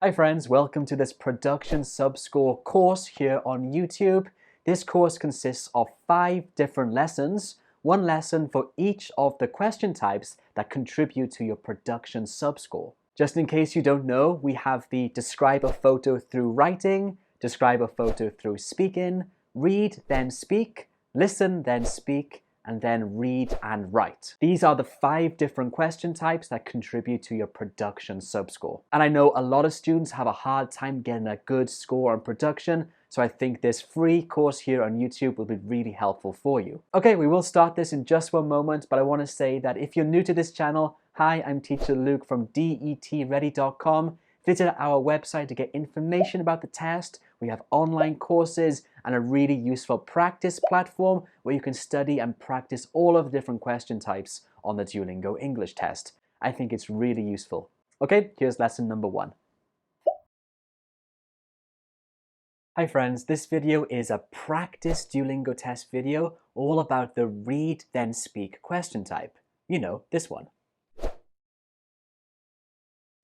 Hi friends, welcome to this production subscore course here on YouTube. This course consists of 5 different lessons, one lesson for each of the question types that contribute to your production subscore. Just in case you don't know, we have the describe a photo through writing, describe a photo through speaking, read then speak, listen then speak, and then read and write. These are the 5 different question types that contribute to your production subscore. And I know a lot of students have a hard time getting a good score on production, so I think this free course here on YouTube will be really helpful for you. Okay, we will start this in just one moment, but I want to say that if you're new to this channel, hi, I'm Teacher Luke from DETready.com. Visit our website to get information about the test. We have online courses and a really useful practice platform where you can study and practice all of the different question types on the Duolingo English test. I think it's really useful. Okay, here's lesson number 1. Hi friends, this video is a practice Duolingo test video all about the read then speak question type. You know, this one.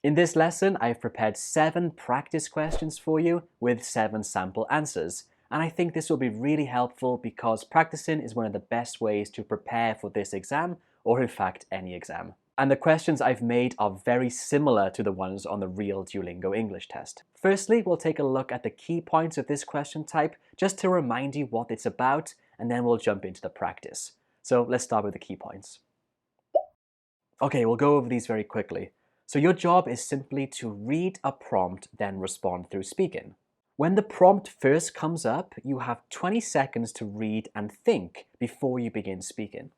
In this lesson, I've prepared 7 practice questions for you with 7 sample answers. And I think this will be really helpful because practicing is one of the best ways to prepare for this exam, or in fact, any exam. And the questions I've made are very similar to the ones on the real Duolingo English test. Firstly, we'll take a look at the key points of this question type, just to remind you what it's about, and then we'll jump into the practice. So let's start with the key points. Okay, we'll go over these very quickly. So your job is simply to read a prompt, then respond through speaking. When the prompt first comes up, you have 20 seconds to read and think before you begin speaking.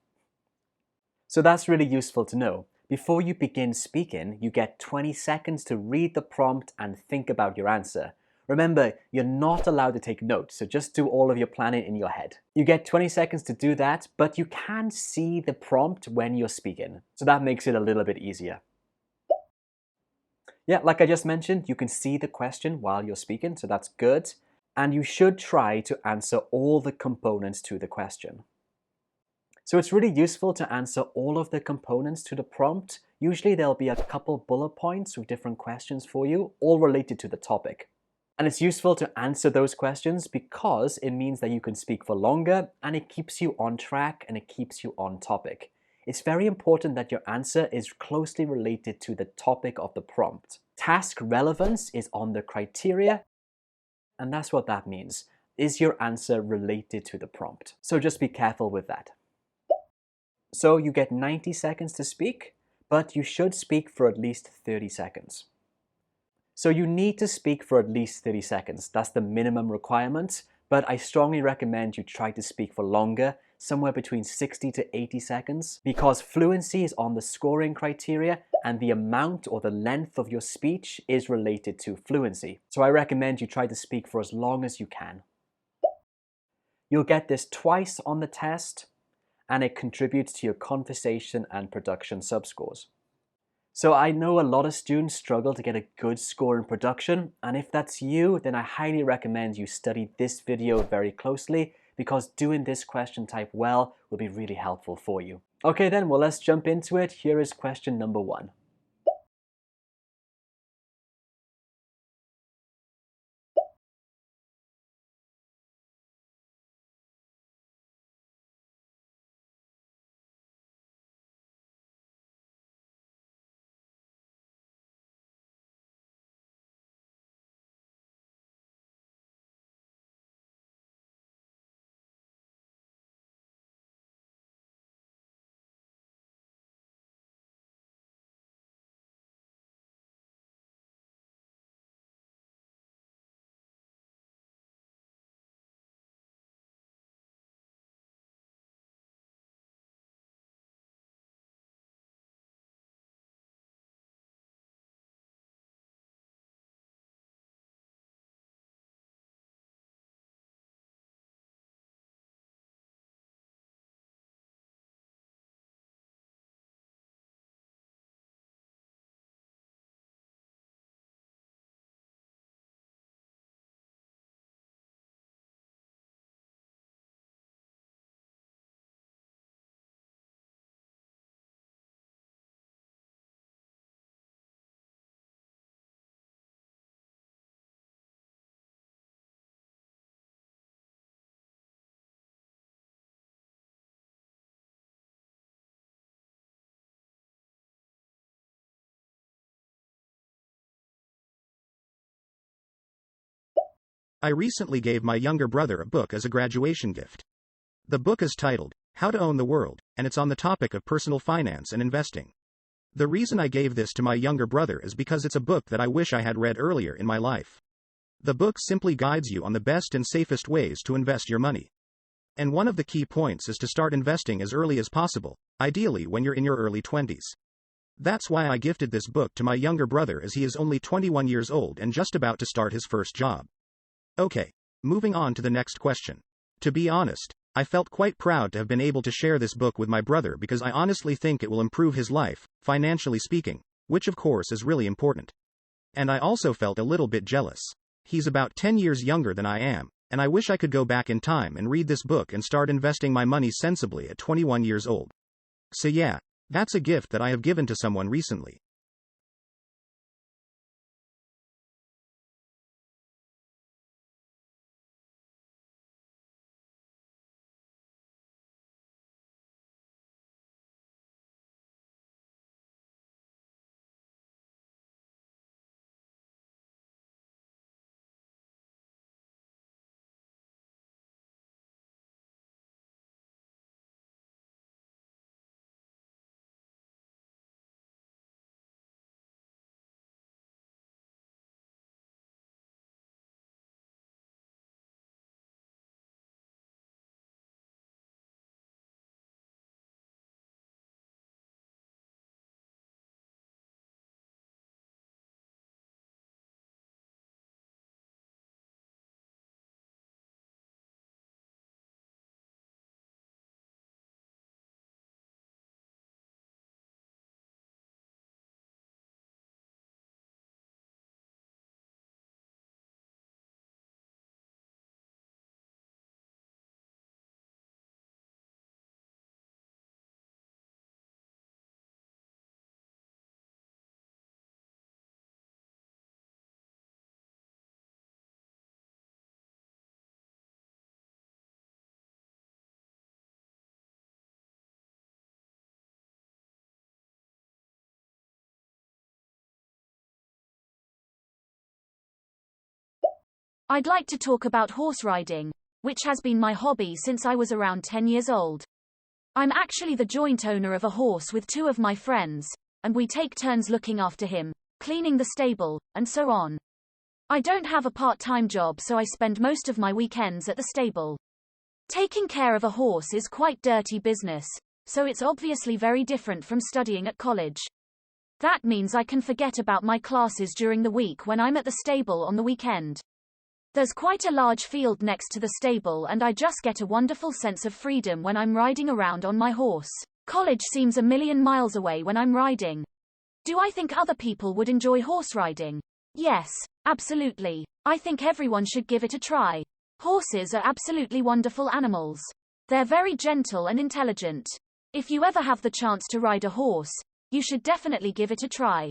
So that's really useful to know. Before you begin speaking, you get 20 seconds to read the prompt and think about your answer. Remember, you're not allowed to take notes, so just do all of your planning in your head. You get 20 seconds to do that, but you can see the prompt when you're speaking, so that makes it a little bit easier. Yeah, like I just mentioned, you can see the question while you're speaking, so that's good. And you should try to answer all the components to the question. So it's really useful to answer all of the components to the prompt. Usually there'll be a couple bullet points with different questions for you, all related to the topic. And it's useful to answer those questions because it means that you can speak for longer and it keeps you on track and it keeps you on topic. It's very important that your answer is closely related to the topic of the prompt. Task relevance is on the criteria, and that's what that means. Is your answer related to the prompt? So just be careful with that. So you get 90 seconds to speak, but you should speak for at least 30 seconds. So you need to speak for at least 30 seconds. That's the minimum requirement, but I strongly recommend you try to speak for longer, somewhere between 60 to 80 seconds, because fluency is on the scoring criteria and the amount or the length of your speech is related to fluency. So I recommend you try to speak for as long as you can. You'll get this twice on the test, and it contributes to your conversation and production subscores. So I know a lot of students struggle to get a good score in production, and if that's you, then I highly recommend you study this video very closely because doing this question type well will be really helpful for you. Okay then, well let's jump into it. Here is question number 1. I recently gave my younger brother a book as a graduation gift. The book is titled, How to Own the World, and it's on the topic of personal finance and investing. The reason I gave this to my younger brother is because it's a book that I wish I had read earlier in my life. The book simply guides you on the best and safest ways to invest your money. And one of the key points is to start investing as early as possible, ideally when you're in your early 20s. That's why I gifted this book to my younger brother, as he is only 21 years old and just about to start his first job. Okay, moving on to the next question. To be honest, I felt quite proud to have been able to share this book with my brother because I honestly think it will improve his life, financially speaking, which of course is really important. And I also felt a little bit jealous. He's about 10 years younger than I am, and I wish I could go back in time and read this book and start investing my money sensibly at 21 years old. So yeah, that's a gift that I have given to someone recently. I'd like to talk about horse riding, which has been my hobby since I was around 10 years old. I'm actually the joint owner of a horse with two of my friends, and we take turns looking after him, cleaning the stable, and so on. I don't have a part-time job, so I spend most of my weekends at the stable. Taking care of a horse is quite dirty business, so it's obviously very different from studying at college. That means I can forget about my classes during the week when I'm at the stable on the weekend. There's quite a large field next to the stable, and I just get a wonderful sense of freedom when I'm riding around on my horse. College seems a million miles away when I'm riding. Do I think other people would enjoy horse riding? Yes, absolutely. I think everyone should give it a try. Horses are absolutely wonderful animals. They're very gentle and intelligent. If you ever have the chance to ride a horse, you should definitely give it a try.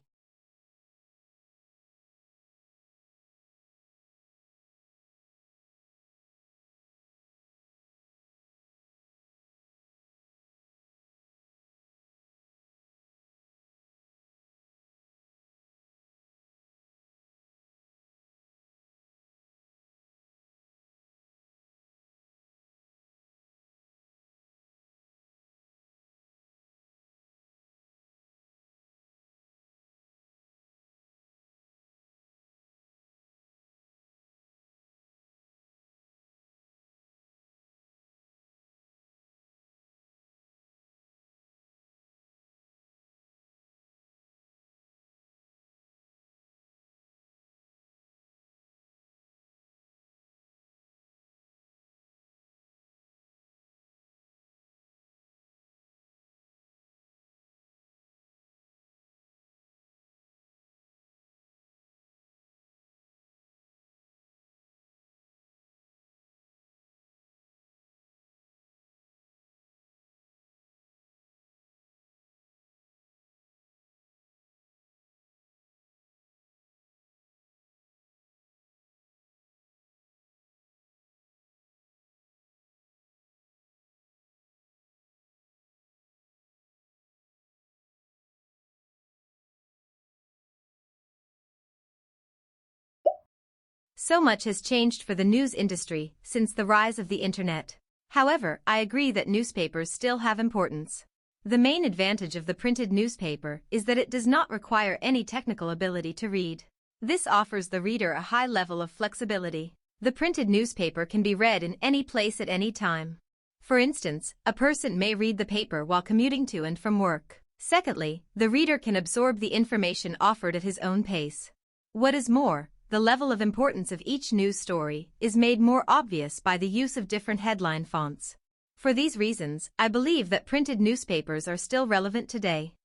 So much has changed for the news industry since the rise of the internet. However, I agree that newspapers still have importance. The main advantage of the printed newspaper is that it does not require any technical ability to read. This offers the reader a high level of flexibility. The printed newspaper can be read in any place at any time. For instance, a person may read the paper while commuting to and from work. Secondly, the reader can absorb the information offered at his own pace. What is more, the level of importance of each news story is made more obvious by the use of different headline fonts. For these reasons, I believe that printed newspapers are still relevant today.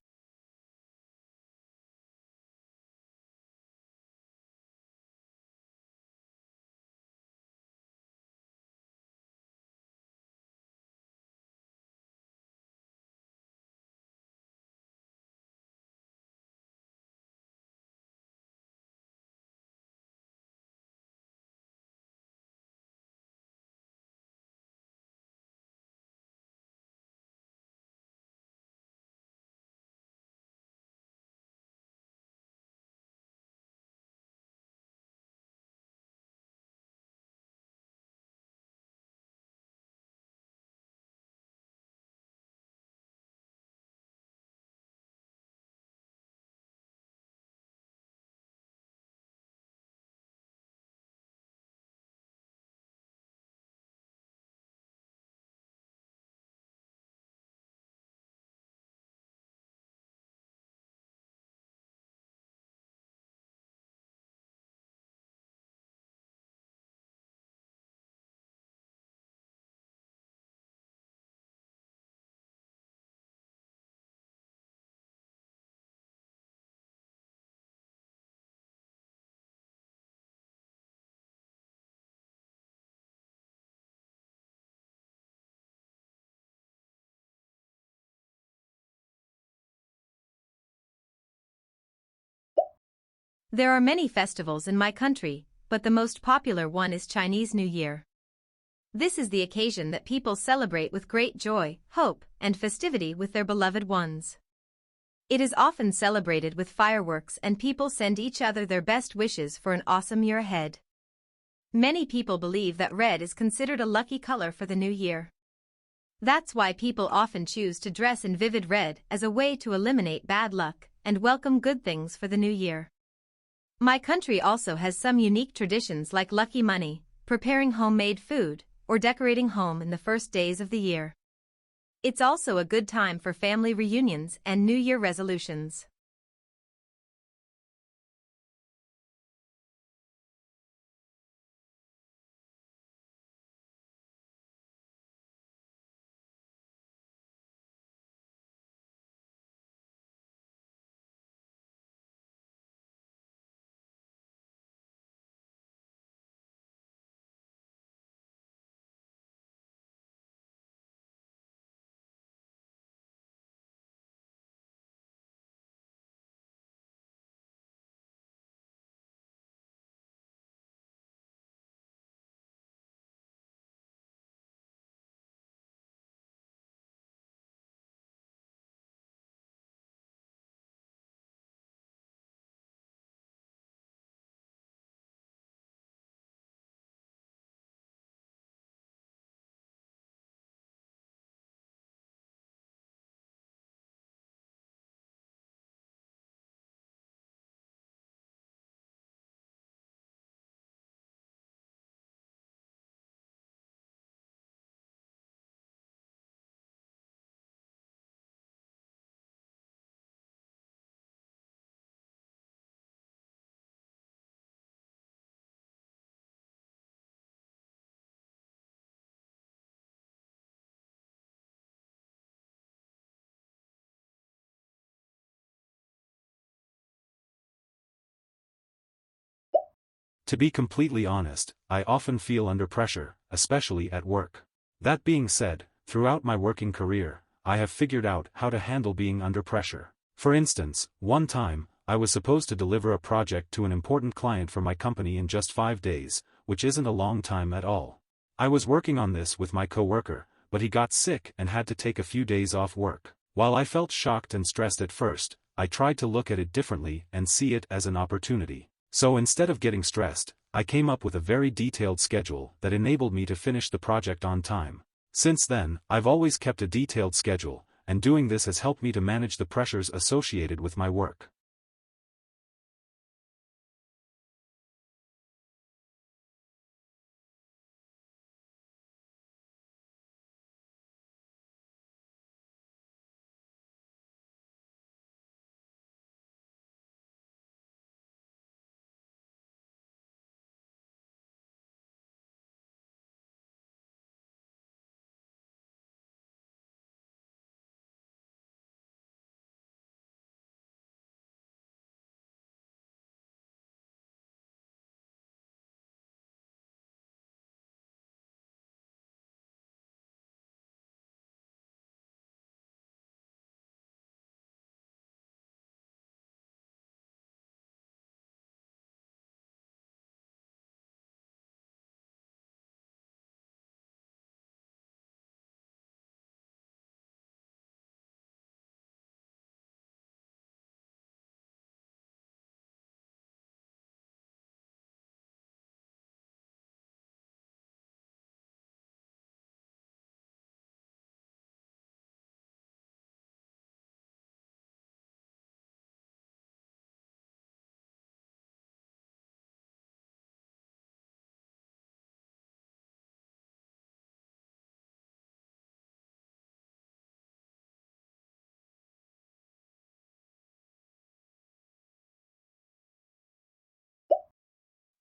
There are many festivals in my country, but the most popular one is Chinese New Year. This is the occasion that people celebrate with great joy, hope, and festivity with their beloved ones. It is often celebrated with fireworks and people send each other their best wishes for an awesome year ahead. Many people believe that red is considered a lucky color for the new year. That's why people often choose to dress in vivid red as a way to eliminate bad luck and welcome good things for the new year. My country also has some unique traditions like lucky money, preparing homemade food, or decorating home in the first days of the year. It's also a good time for family reunions and New Year resolutions. To be completely honest, I often feel under pressure, especially at work. That being said, throughout my working career, I have figured out how to handle being under pressure. For instance, one time, I was supposed to deliver a project to an important client for my company in just 5 days, which isn't a long time at all. I was working on this with my coworker, but he got sick and had to take a few days off work. While I felt shocked and stressed at first, I tried to look at it differently and see it as an opportunity. So instead of getting stressed, I came up with a very detailed schedule that enabled me to finish the project on time. Since then, I've always kept a detailed schedule, and doing this has helped me to manage the pressures associated with my work.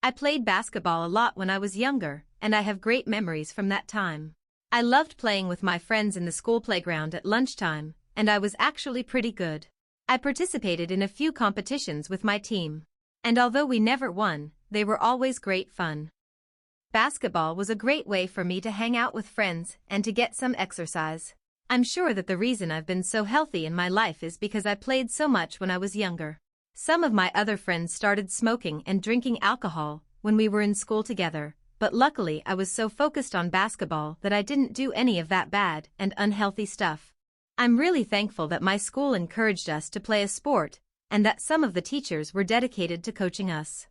I played basketball a lot when I was younger, and I have great memories from that time. I loved playing with my friends in the school playground at lunchtime, and I was actually pretty good. I participated in a few competitions with my team. And although we never won, they were always great fun. Basketball was a great way for me to hang out with friends and to get some exercise. I'm sure that the reason I've been so healthy in my life is because I played so much when I was younger. Some of my other friends started smoking and drinking alcohol when we were in school together, but luckily I was so focused on basketball that I didn't do any of that bad and unhealthy stuff. I'm really thankful that my school encouraged us to play a sport, and that some of the teachers were dedicated to coaching us.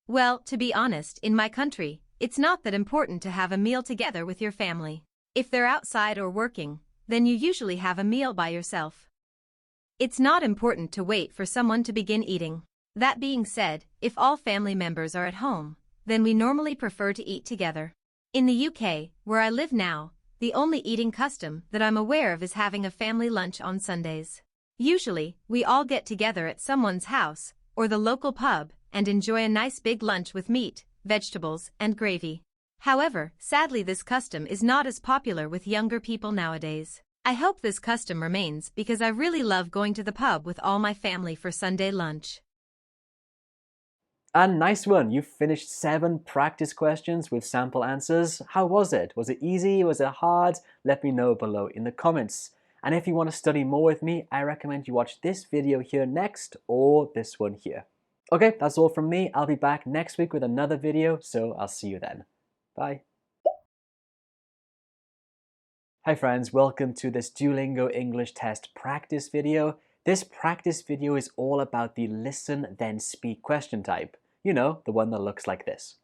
Well, to be honest, in my country, it's not that important to have a meal together with your family. If they're outside or working, then you usually have a meal by yourself. It's not important to wait for someone to begin eating. That being said, if all family members are at home, then we normally prefer to eat together. In the UK, where I live now, the only eating custom that I'm aware of is having a family lunch on Sundays. Usually, we all get together at someone's house, or the local pub, and enjoy a nice big lunch with meat, vegetables, and gravy. However, sadly this custom is not as popular with younger people nowadays. I hope this custom remains because I really love going to the pub with all my family for Sunday lunch. And nice one! You finished 7 practice questions with sample answers. How was it? Was it easy? Was it hard? Let me know below in the comments. And if you want to study more with me, I recommend you watch this video here next or this one here. Okay, that's all from me. I'll be back next week with another video, so I'll see you then. Bye. Hi friends, welcome to this Duolingo English test practice video. This practice video is all about the listen then speak question type. You know, the one that looks like this.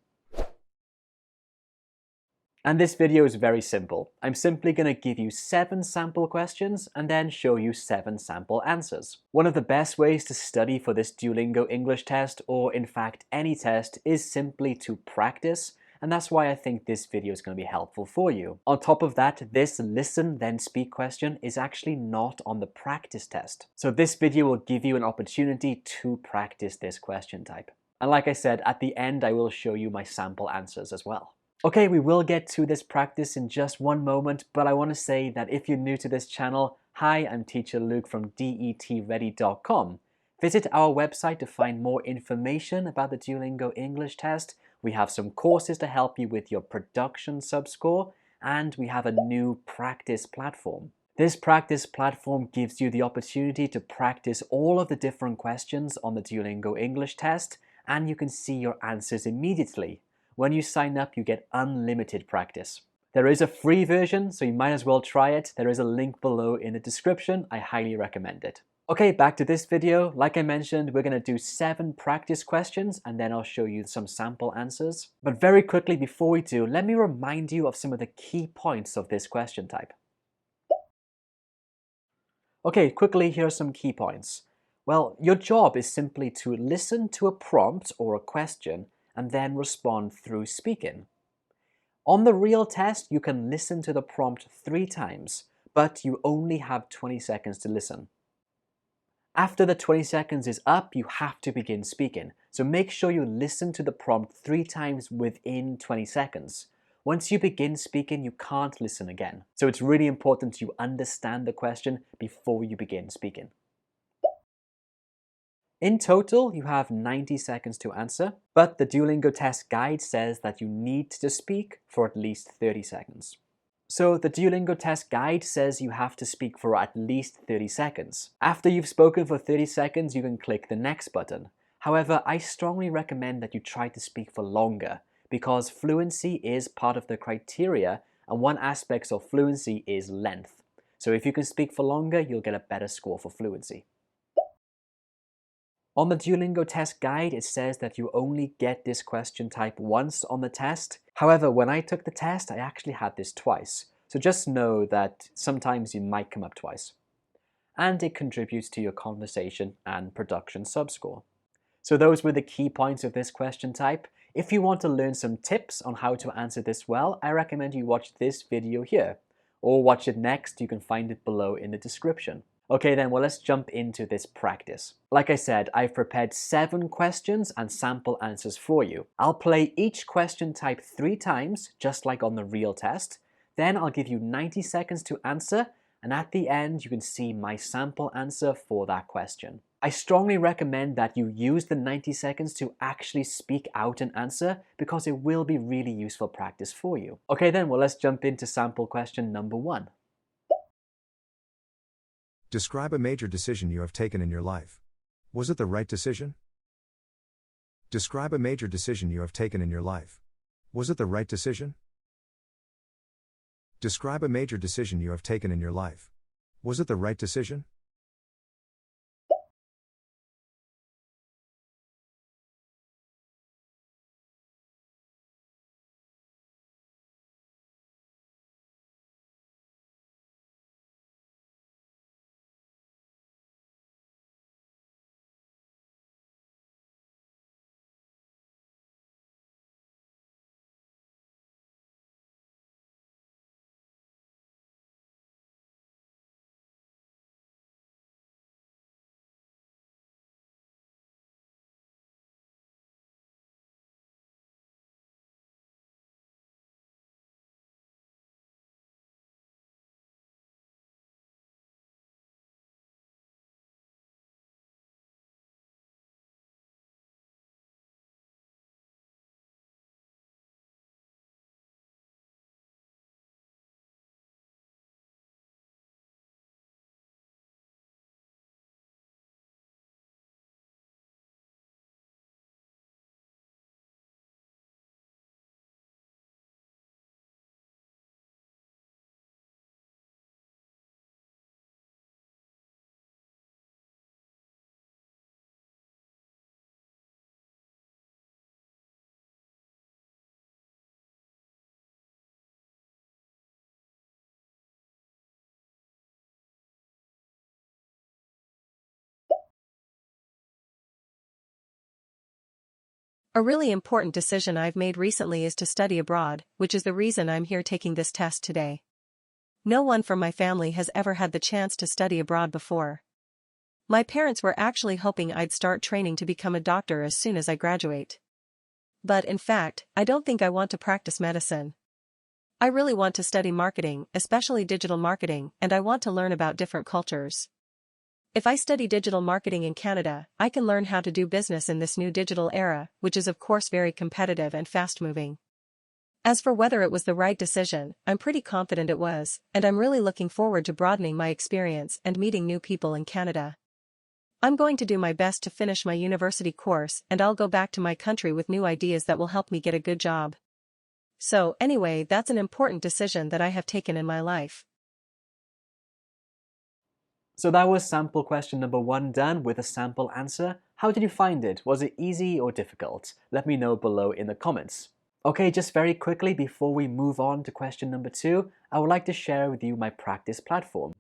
And this video is very simple. I'm simply going to give you 7 sample questions and then show you 7 sample answers. One of the best ways to study for this Duolingo English test, or in fact any test, is simply to practice. And that's why I think this video is going to be helpful for you. On top of that, this listen then speak question is actually not on the practice test. So this video will give you an opportunity to practice this question type. And like I said, at the end I will show you my sample answers as well. Okay, we will get to this practice in just one moment, but I want to say that if you're new to this channel, hi, I'm Teacher Luke from DETready.com. Visit our website to find more information about the Duolingo English test. We have some courses to help you with your production subscore, and we have a new practice platform. This practice platform gives you the opportunity to practice all of the different questions on the Duolingo English test, and you can see your answers immediately. When you sign up, you get unlimited practice. There is a free version, so you might as well try it. There is a link below in the description. I highly recommend it. Okay, back to this video. Like I mentioned, we're going to do 7 practice questions and then I'll show you some sample answers. But very quickly before we do, let me remind you of some of the key points of this question type. Okay, quickly, here are some key points. Well, your job is simply to listen to a prompt or a question and then respond through speaking. On the real test, you can listen to the prompt 3 times, but you only have 20 seconds to listen. After the 20 seconds is up, you have to begin speaking. So make sure you listen to the prompt 3 times within 20 seconds. Once you begin speaking, you can't listen again. So it's really important you understand the question before you begin speaking. In total, you have 90 seconds to answer, but the Duolingo test guide says that you need to speak for at least 30 seconds. So the Duolingo test guide says you have to speak for at least 30 seconds. After you've spoken for 30 seconds, you can click the next button. However, I strongly recommend that you try to speak for longer, because fluency is part of the criteria, and one aspect of fluency is length. So if you can speak for longer, you'll get a better score for fluency. On the Duolingo test guide, it says that you only get this question type once on the test. However, when I took the test, I actually had this twice. So just know that sometimes you might come up twice. And it contributes to your conversation and production subscore. So those were the key points of this question type. If you want to learn some tips on how to answer this well, I recommend you watch this video here. Or watch it next, you can find it below in the description. Okay then, well, let's jump into this practice. Like I said, I've prepared 7 questions and sample answers for you. I'll play each question type 3 times, just like on the real test. Then I'll give you 90 seconds to answer, and at the end you can see my sample answer for that question. I strongly recommend that you use the 90 seconds to actually speak out an answer, because it will be really useful practice for you. Okay then, well, let's jump into sample question number 1. Describe a major decision you have taken in your life. Was it the right decision? Describe a major decision you have taken in your life. Was it the right decision? Describe a major decision you have taken in your life. Was it the right decision? A really important decision I've made recently is to study abroad, which is the reason I'm here taking this test today. No one from my family has ever had the chance to study abroad before. My parents were actually hoping I'd start training to become a doctor as soon as I graduate. But in fact, I don't think I want to practice medicine. I really want to study marketing, especially digital marketing, and I want to learn about different cultures. If I study digital marketing in Canada, I can learn how to do business in this new digital era, which is of course very competitive and fast-moving. As for whether it was the right decision, I'm pretty confident it was, and I'm really looking forward to broadening my experience and meeting new people in Canada. I'm going to do my best to finish my university course, and I'll go back to my country with new ideas that will help me get a good job. So, anyway, that's an important decision that I have taken in my life. So that was sample question number 1 done with a sample answer. How did you find it? Was it easy or difficult? Let me know below in the comments. Okay, just very quickly before we move on to question number 2, I would like to share with you my practice platform.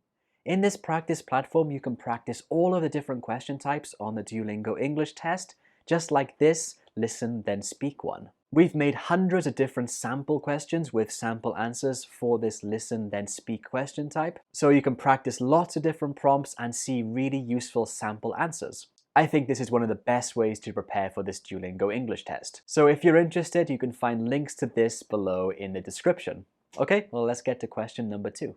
In this practice platform, you can practice all of the different question types on the Duolingo English test, just like this listen then speak one. We've made hundreds of different sample questions with sample answers for this listen then speak question type, so you can practice lots of different prompts and see really useful sample answers. I think this is one of the best ways to prepare for this Duolingo English test. So if you're interested, you can find links to this below in the description. Okay, well, let's get to question number 2.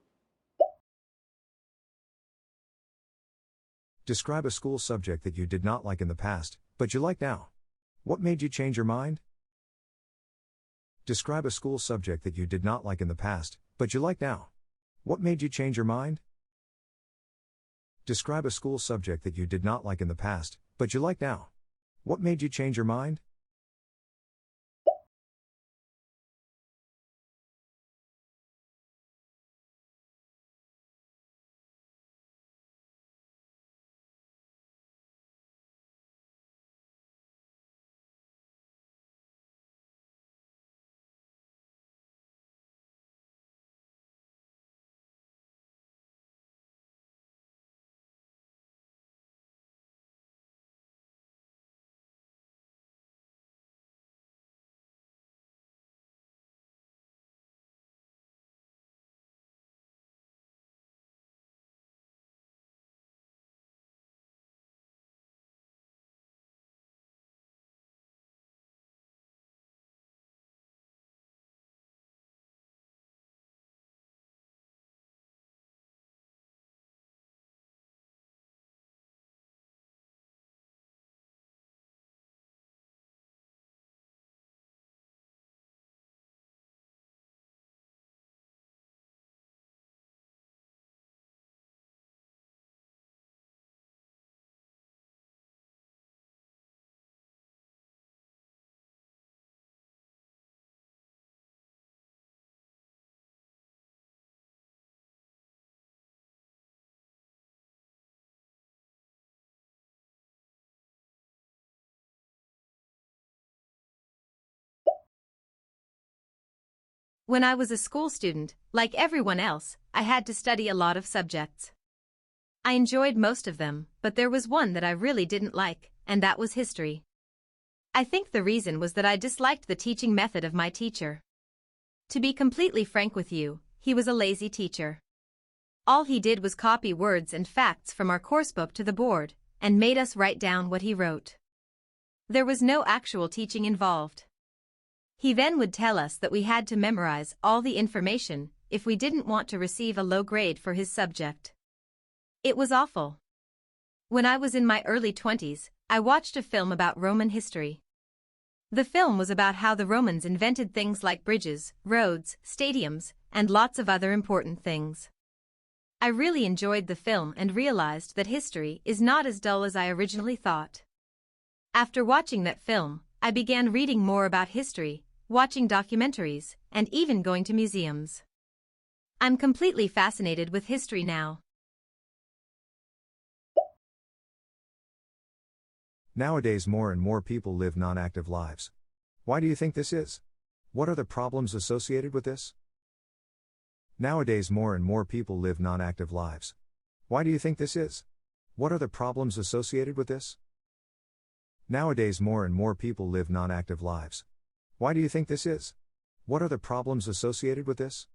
Describe a school subject that you did not like in the past, but you like now. What made you change your mind? Describe a school subject that you did not like in the past, but you like now. What made you change your mind? Describe a school subject that you did not like in the past, but you like now. What made you change your mind? When I was a school student, like everyone else, I had to study a lot of subjects. I enjoyed most of them, but there was one that I really didn't like, and that was history. I think the reason was that I disliked the teaching method of my teacher. To be completely frank with you, he was a lazy teacher. All he did was copy words and facts from our coursebook to the board, and made us write down what he wrote. There was no actual teaching involved. He then would tell us that we had to memorize all the information if we didn't want to receive a low grade for his subject. It was awful. When I was in my early 20s, I watched a film about Roman history. The film was about how the Romans invented things like bridges, roads, stadiums, and lots of other important things. I really enjoyed the film and realized that history is not as dull as I originally thought. After watching that film, I began reading more about history, watching documentaries, and even going to museums. I'm completely fascinated with history now. Nowadays, more and more people live non-active lives. Why do you think this is? What are the problems associated with this? Nowadays, more and more people live non-active lives. Why do you think this is? What are the problems associated with this? Nowadays, more and more people live non active lives. Why do you think this is? What are the problems associated with this?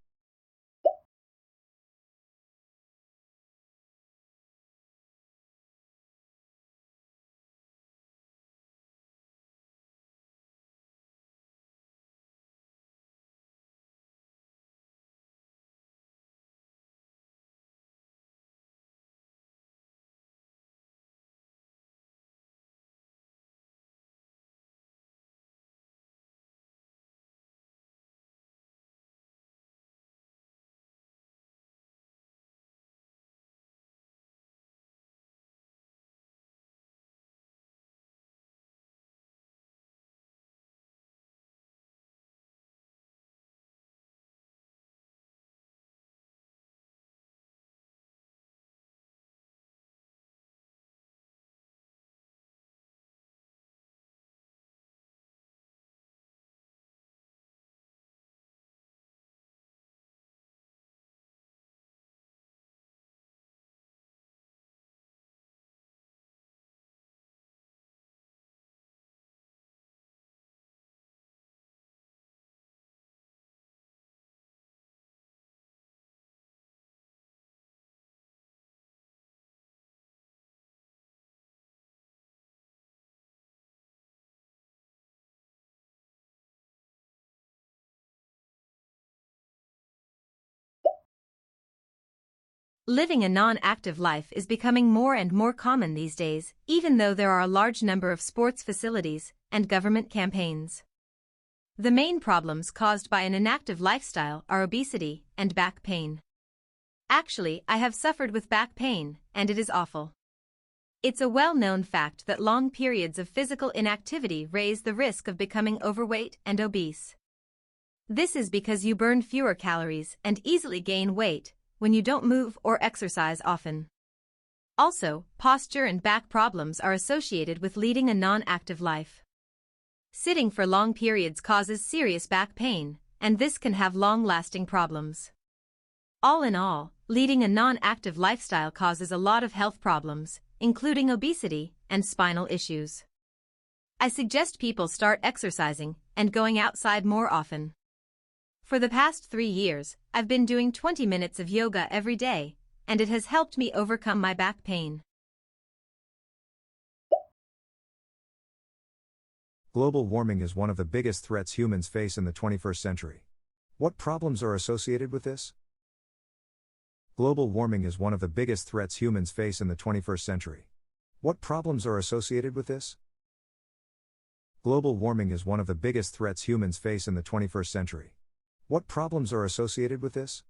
Living a non-active life is becoming more and more common these days, even though there are a large number of sports facilities and government campaigns. The main problems caused by an inactive lifestyle are obesity and back pain. Actually, I have suffered with back pain, and it is awful. It's a well-known fact that long periods of physical inactivity raise the risk of becoming overweight and obese. This is because you burn fewer calories and easily gain weight when you don't move or exercise often. Also, posture and back problems are associated with leading a non-active life. Sitting for long periods causes serious back pain, and this can have long-lasting problems. All in all, leading a non-active lifestyle causes a lot of health problems, including obesity and spinal issues. I suggest people start exercising and going outside more often. For the past 3 years, I've been doing 20 minutes of yoga every day, and it has helped me overcome my back pain. Global warming is one of the biggest threats humans face in the 21st century. What problems are associated with this? Global warming is one of the biggest threats humans face in the 21st century. What problems are associated with this? Global warming is one of the biggest threats humans face in the 21st century. What problems are associated with this?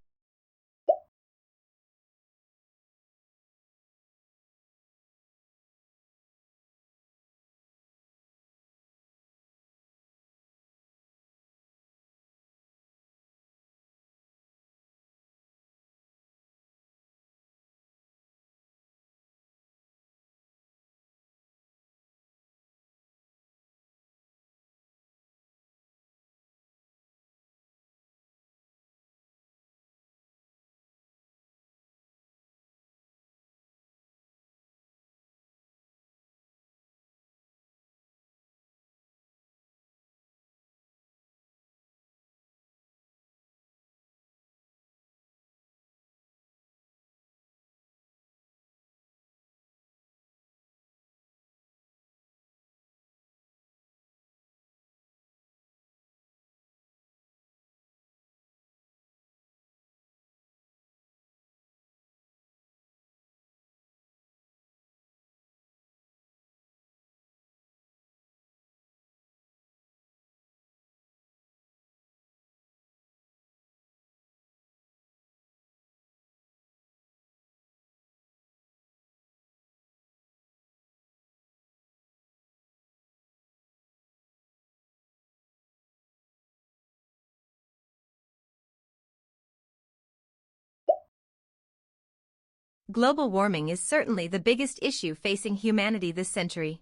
Global warming is certainly the biggest issue facing humanity this century.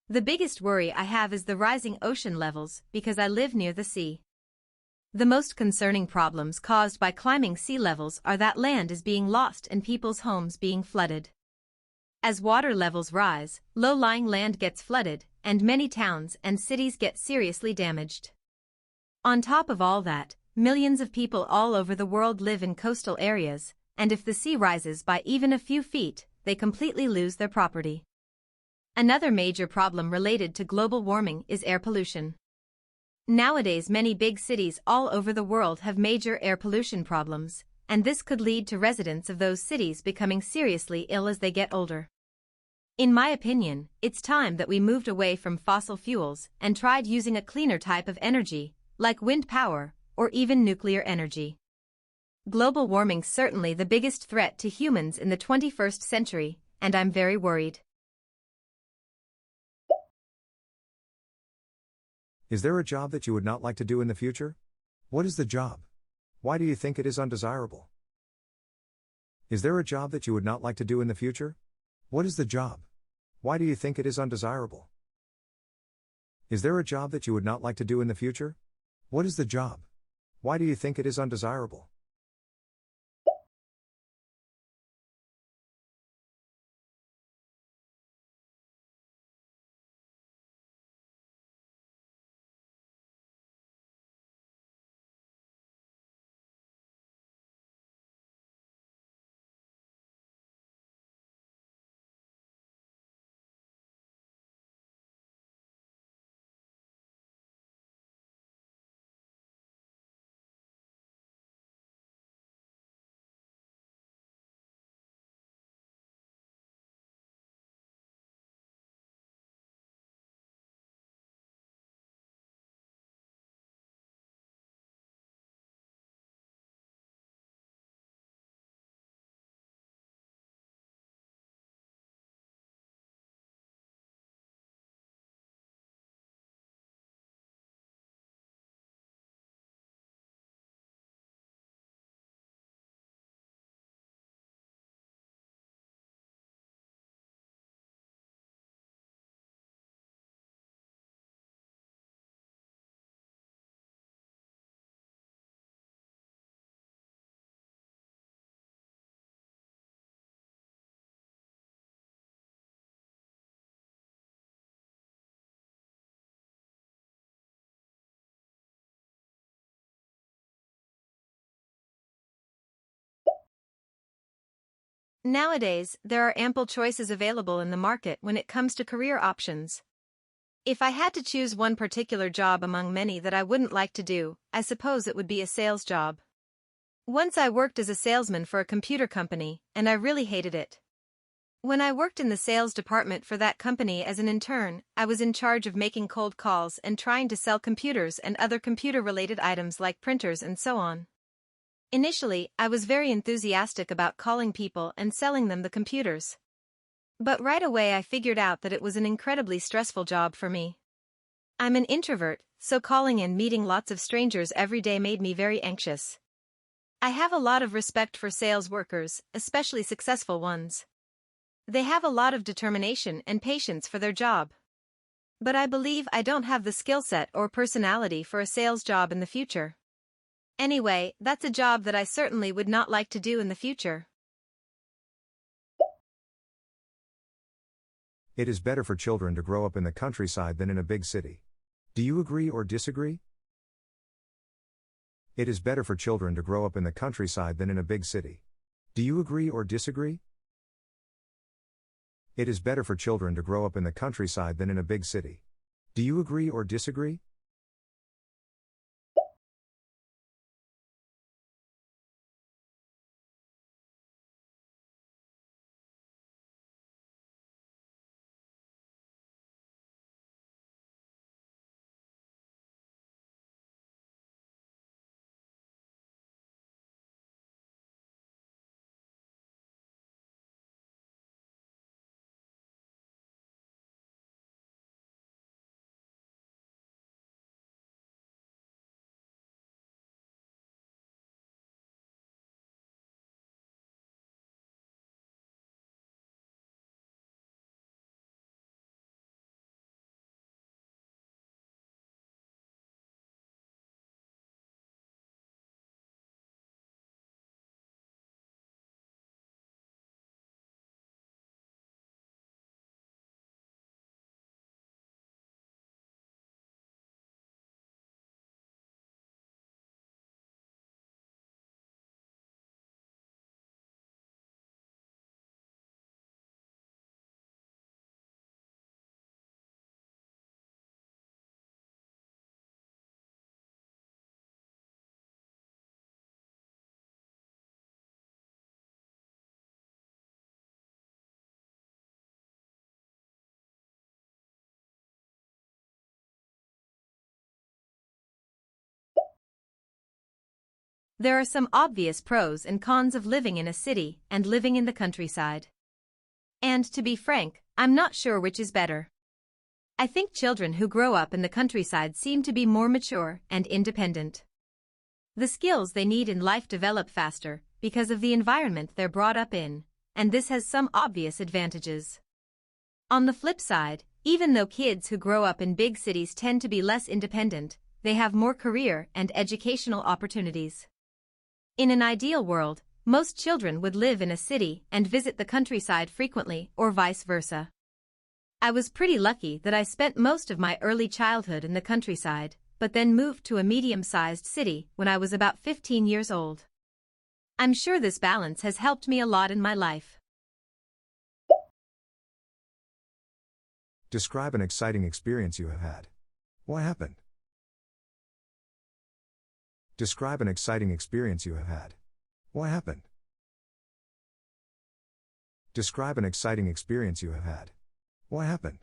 The biggest worry I have is the rising ocean levels because I live near the sea. The most concerning problems caused by climbing sea levels are that land is being lost and people's homes being flooded. As water levels rise, low-lying land gets flooded, and many towns and cities get seriously damaged. On top of all that, millions of people all over the world live in coastal areas, and if the sea rises by even a few feet, they completely lose their property. Another major problem related to global warming is air pollution. Nowadays, many big cities all over the world have major air pollution problems, and this could lead to residents of those cities becoming seriously ill as they get older. In my opinion, it's time that we moved away from fossil fuels and tried using a cleaner type of energy, like wind power or even nuclear energy. Global warming's certainly the biggest threat to humans in the 21st century, and I'm very worried. Is there a job that you would not like to do in the future? What is the job? Why do you think it is undesirable? Is there a job that you would not like to do in the future? What is the job? Why do you think it is undesirable? Is there a job that you would not like to do in the future? What is the job? Why do you think it is undesirable? Nowadays, there are ample choices available in the market when it comes to career options. If I had to choose one particular job among many that I wouldn't like to do, I suppose it would be a sales job. Once I worked as a salesman for a computer company, and I really hated it. When I worked in the sales department for that company as an intern, I was in charge of making cold calls and trying to sell computers and other computer-related items like printers and so on. Initially, I was very enthusiastic about calling people and selling them the computers. But right away I figured out that it was an incredibly stressful job for me. I'm an introvert, so calling and meeting lots of strangers every day made me very anxious. I have a lot of respect for sales workers, especially successful ones. They have a lot of determination and patience for their job. But I believe I don't have the skill set or personality for a sales job in the future. Anyway, that's a job that I certainly would not like to do in the future. It is better for children to grow up in the countryside than in a big city. Do you agree or disagree? It is better for children to grow up in the countryside than in a big city. Do you agree or disagree? It is better for children to grow up in the countryside than in a big city. Do you agree or disagree? There are some obvious pros and cons of living in a city and living in the countryside. And to be frank, I'm not sure which is better. I think children who grow up in the countryside seem to be more mature and independent. The skills they need in life develop faster because of the environment they're brought up in, and this has some obvious advantages. On the flip side, even though kids who grow up in big cities tend to be less independent, they have more career and educational opportunities. In an ideal world, most children would live in a city and visit the countryside frequently or vice versa. I was pretty lucky that I spent most of my early childhood in the countryside, but then moved to a medium-sized city when I was about 15 years old. I'm sure this balance has helped me a lot in my life. Describe an exciting experience you have had. What happened? Describe an exciting experience you have had. What happened? Describe an exciting experience you have had. What happened?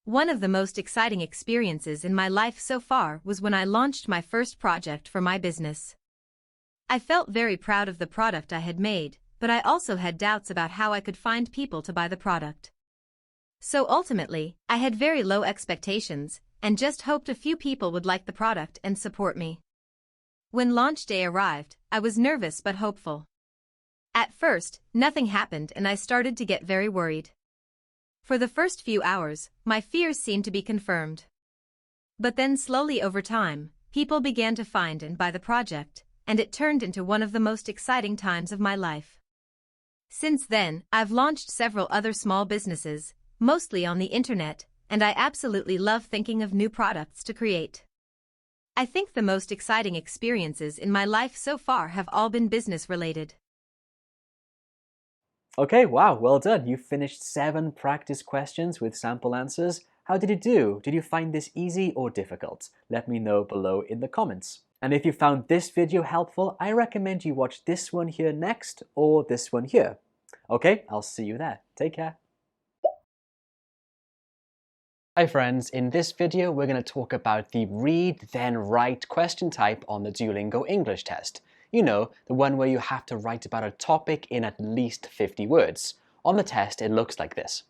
One of the most exciting experiences in my life so far was when I launched my first project for my business. I felt very proud of the product I had made, but I also had doubts about how I could find people to buy the product. So ultimately, I had very low expectations and just hoped a few people would like the product and support me. When launch day arrived, I was nervous but hopeful. At first, nothing happened and I started to get very worried. For the first few hours, my fears seemed to be confirmed. But then slowly over time, people began to find and buy the project, and it turned into one of the most exciting times of my life. Since then, I've launched several other small businesses, mostly on the internet, and I absolutely love thinking of new products to create. I think the most exciting experiences in my life so far have all been business-related. Okay, wow, well done. You finished 7 practice questions with sample answers. How did you do? Did you find this easy or difficult? Let me know below in the comments. And if you found this video helpful, I recommend you watch this one here next or this one here. Okay, I'll see you there. Take care. Hi friends, in this video we're going to talk about the read then write question type on the Duolingo English test. You know, the one where you have to write about a topic in at least 50 words. On the test it looks like this.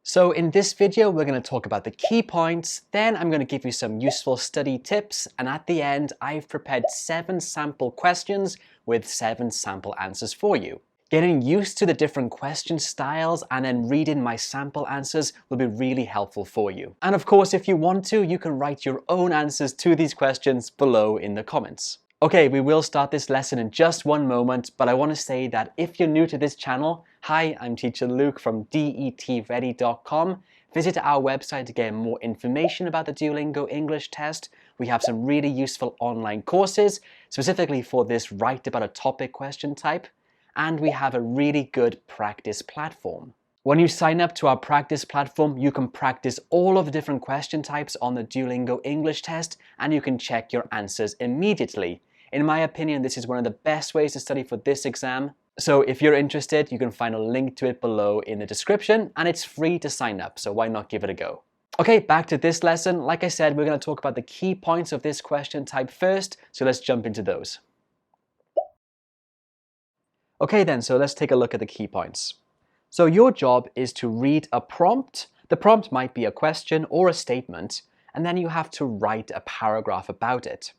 So in this video we're going to talk about the key points, then I'm going to give you some useful study tips, and at the end I've prepared 7 sample questions with 7 sample answers for you. Getting used to the different question styles and then reading my sample answers will be really helpful for you. And of course, if you want to, you can write your own answers to these questions below in the comments. Okay, we will start this lesson in just one moment, but I want to say that if you're new to this channel, hi, I'm Teacher Luke from DETready.com. Visit our website to get more information about the Duolingo English test. We have some really useful online courses, specifically for this write about a topic question type. And we have a really good practice platform. When you sign up to our practice platform, you can practice all of the different question types on the Duolingo English test, and you can check your answers immediately. In my opinion, this is one of the best ways to study for this exam. So if you're interested, you can find a link to it below in the description, and it's free to sign up, so why not give it a go? Okay, back to this lesson. Like I said, we're going to talk about the key points of this question type first, so let's jump into those. Okay then, so let's take a look at the key points. So your job is to read a prompt. The prompt might be a question or a statement, and then you have to write a paragraph about it.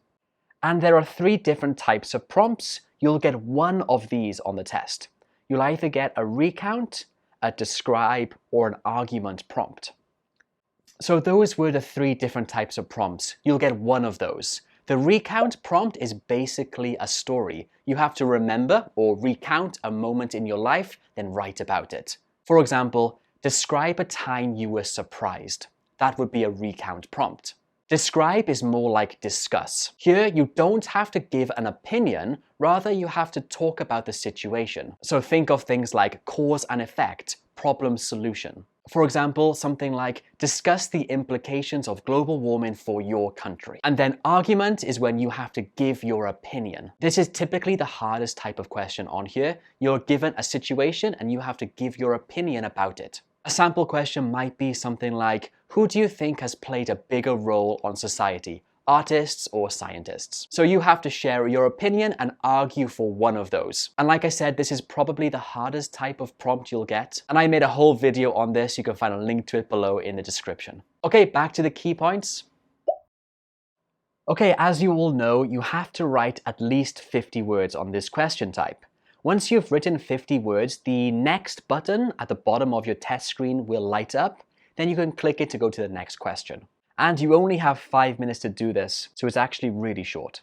And there are 3 different types of prompts. You'll get one of these on the test. You'll either get a recount, a describe, or an argument prompt. So those were the 3 different types of prompts. You'll get one of those. The recount prompt is basically a story. You have to remember or recount a moment in your life, then write about it. For example, describe a time you were surprised. That would be a recount prompt. Describe is more like discuss. Here, you don't have to give an opinion, rather you have to talk about the situation. So think of things like cause and effect, problem solution. For example, something like discuss the implications of global warming for your country. And then argument is when you have to give your opinion. This is typically the hardest type of question on here. You're given a situation and you have to give your opinion about it. A sample question might be something like, who do you think has played a bigger role on society? Artists or scientists? So you have to share your opinion and argue for one of those. And like I said, this is probably the hardest type of prompt you'll get. And I made a whole video on this. You can find a link to it below in the description. Okay, back to the key points. Okay, as you all know, you have to write at least 50 words on this question type. Once you've written 50 words, the next button at the bottom of your test screen will light up. Then you can click it to go to the next question. And you only have 5 minutes to do this, so it's actually really short.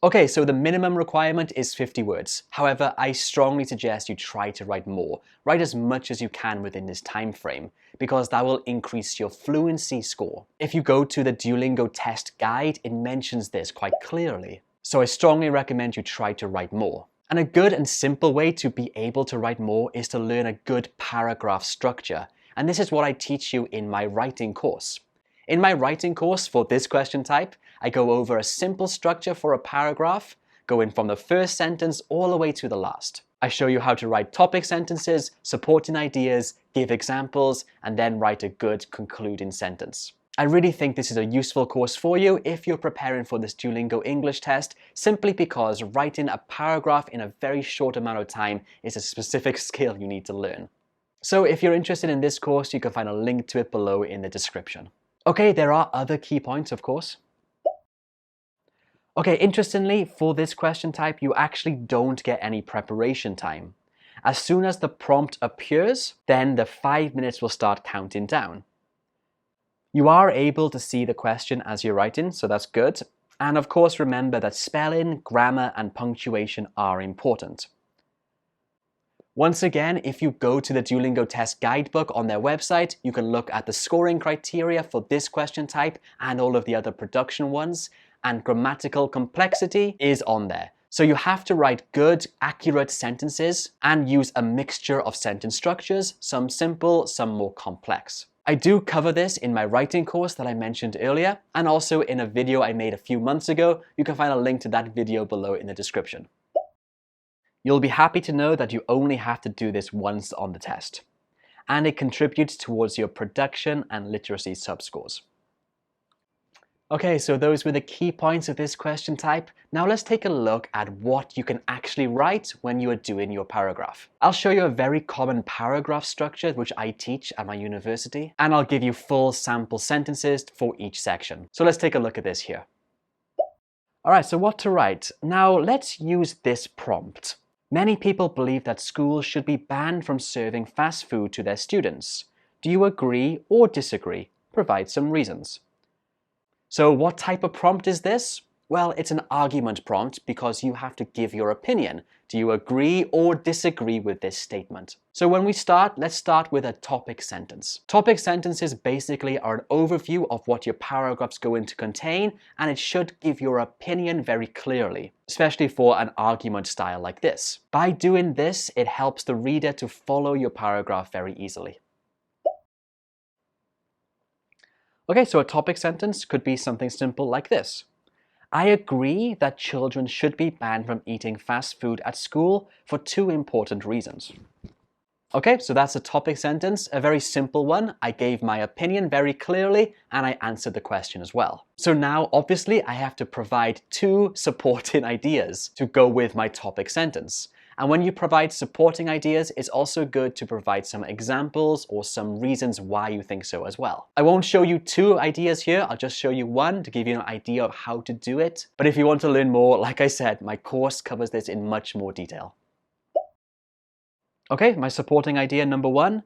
Okay, so the minimum requirement is 50 words. However, I strongly suggest you try to write more. Write as much as you can within this time frame, because that will increase your fluency score. If you go to the Duolingo test guide, it mentions this quite clearly. So I strongly recommend you try to write more. And a good and simple way to be able to write more is to learn a good paragraph structure. And this is what I teach you in my writing course. In my writing course for this question type, I go over a simple structure for a paragraph, going from the first sentence all the way to the last. I show you how to write topic sentences, supporting ideas, give examples, and then write a good concluding sentence. I really think this is a useful course for you if you're preparing for this Duolingo English test, simply because writing a paragraph in a very short amount of time is a specific skill you need to learn. So if you're interested in this course, you can find a link to it below in the description. Okay, there are other key points, of course. Okay, interestingly, for this question type, you actually don't get any preparation time. As soon as the prompt appears, then the 5 minutes will start counting down. You are able to see the question as you're writing, so that's good. And of course, remember that spelling, grammar, and punctuation are important. Once again, if you go to the Duolingo test guidebook on their website, you can look at the scoring criteria for this question type and all of the other production ones, and grammatical complexity is on there. So you have to write good, accurate sentences and use a mixture of sentence structures, some simple, some more complex. I do cover this in my writing course that I mentioned earlier, and also in a video I made a few months ago. You can find a link to that video below in the description. You'll be happy to know that you only have to do this once on the test, and it contributes towards your production and literacy subscores. Okay, so those were the key points of this question type. Now let's take a look at what you can actually write when you are doing your paragraph. I'll show you a very common paragraph structure which I teach at my university, and I'll give you full sample sentences for each section. So let's take a look at this here. Alright, so what to write? Now let's use this prompt. Many people believe that schools should be banned from serving fast food to their students. Do you agree or disagree? Provide some reasons. So what type of prompt is this? Well, it's an argument prompt because you have to give your opinion. Do you agree or disagree with this statement? So when we start, let's start with a topic sentence. Topic sentences basically are an overview of what your paragraph's going to contain, and it should give your opinion very clearly, especially for an argument style like this. By doing this, it helps the reader to follow your paragraph very easily. Okay, so a topic sentence could be something simple like this. I agree that children should be banned from eating fast food at school for 2 important reasons. Okay, so that's a topic sentence, a very simple one. I gave my opinion very clearly and I answered the question as well. So now, obviously, I have to provide 2 supporting ideas to go with my topic sentence. And when you provide supporting ideas, it's also good to provide some examples or some reasons why you think so as well. I won't show you 2 ideas here, I'll just show you one to give you an idea of how to do it. But if you want to learn more, like I said, my course covers this in much more detail. Okay, my supporting idea number 1.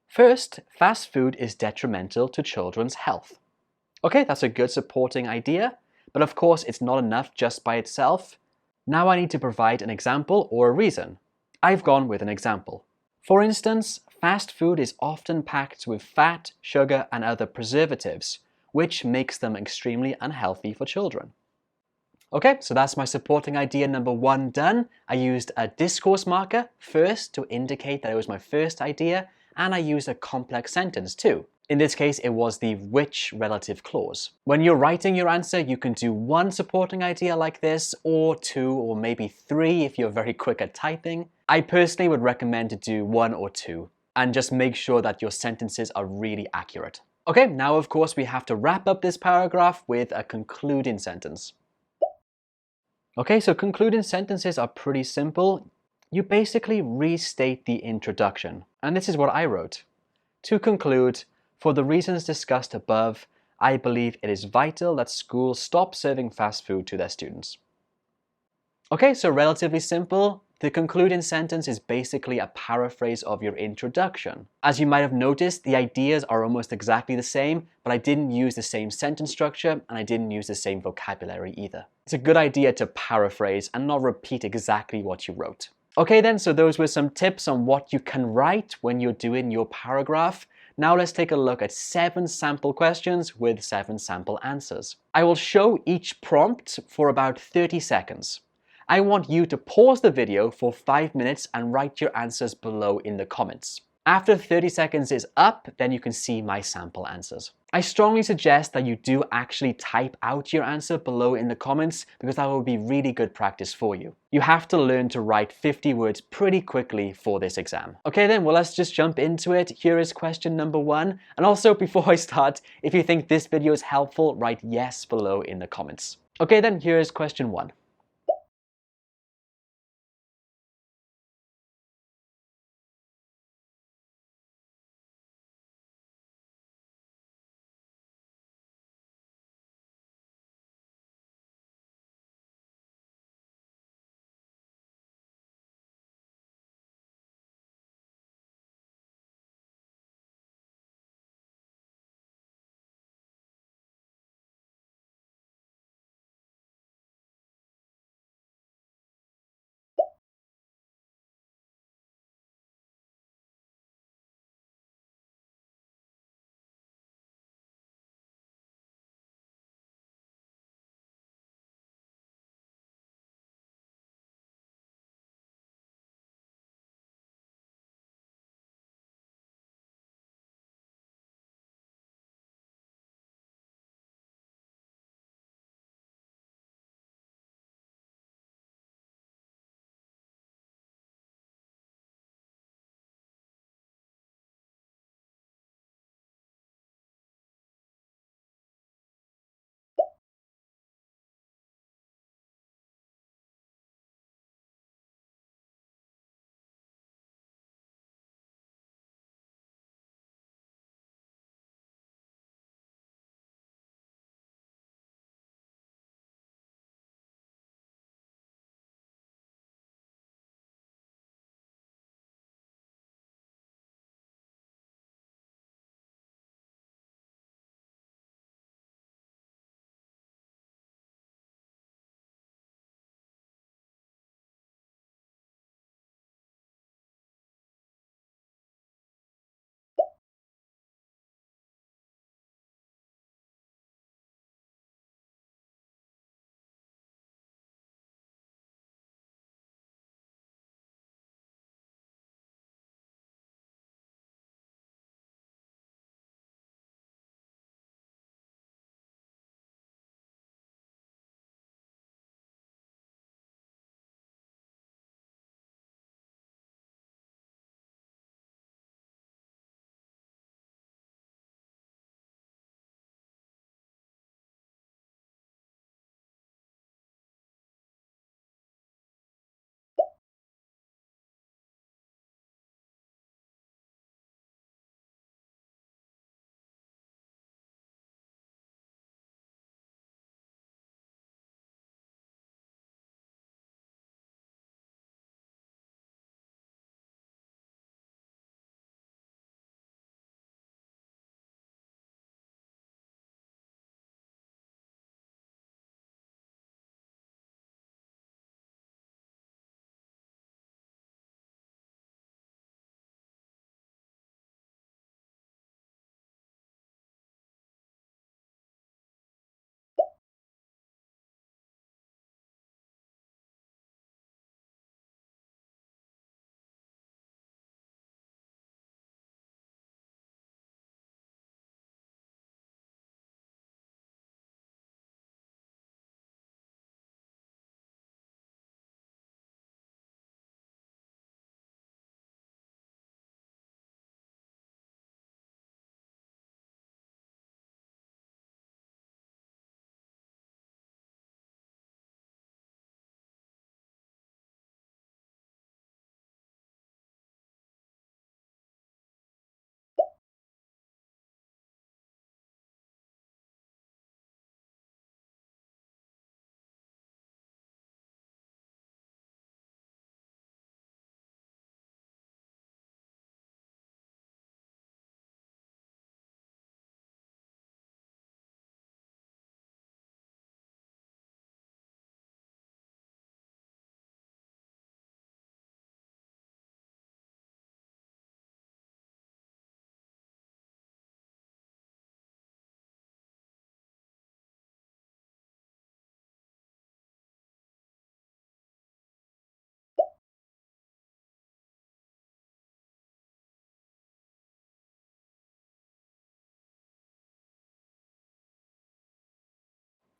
First, fast food is detrimental to children's health. Okay, that's a good supporting idea, but of course it's not enough just by itself. Now I need to provide an example or a reason. I've gone with an example. For instance, fast food is often packed with fat, sugar, and other preservatives, which makes them extremely unhealthy for children. Okay, so that's my supporting idea number 1 done. I used a discourse marker first to indicate that it was my first idea, and I used a complex sentence too. In this case, it was the which relative clause. When you're writing your answer, you can do 1 supporting idea like this, or 2, or maybe 3 if you're very quick at typing. I personally would recommend to do 1 or 2, and just make sure that your sentences are really accurate. Okay, now of course we have to wrap up this paragraph with a concluding sentence. Okay, so concluding sentences are pretty simple. You basically restate the introduction, and this is what I wrote. To conclude, for the reasons discussed above, I believe it is vital that schools stop serving fast food to their students. Okay, so relatively simple. The concluding sentence is basically a paraphrase of your introduction. As you might have noticed, the ideas are almost exactly the same, but I didn't use the same sentence structure and I didn't use the same vocabulary either. It's a good idea to paraphrase and not repeat exactly what you wrote. Okay then, so those were some tips on what you can write when you're doing your paragraph. Now let's take a look at 7 sample questions with 7 sample answers. I will show each prompt for about 30 seconds. I want you to pause the video for 5 minutes and write your answers below in the comments. After 30 seconds is up, then you can see my sample answers. I strongly suggest that you do actually type out your answer below in the comments because that will be really good practice for you. You have to learn to write 50 words pretty quickly for this exam. Okay then, well let's just jump into it. Here is question number 1. And also before I start, if you think this video is helpful, write yes below in the comments. Okay then, here is question 1.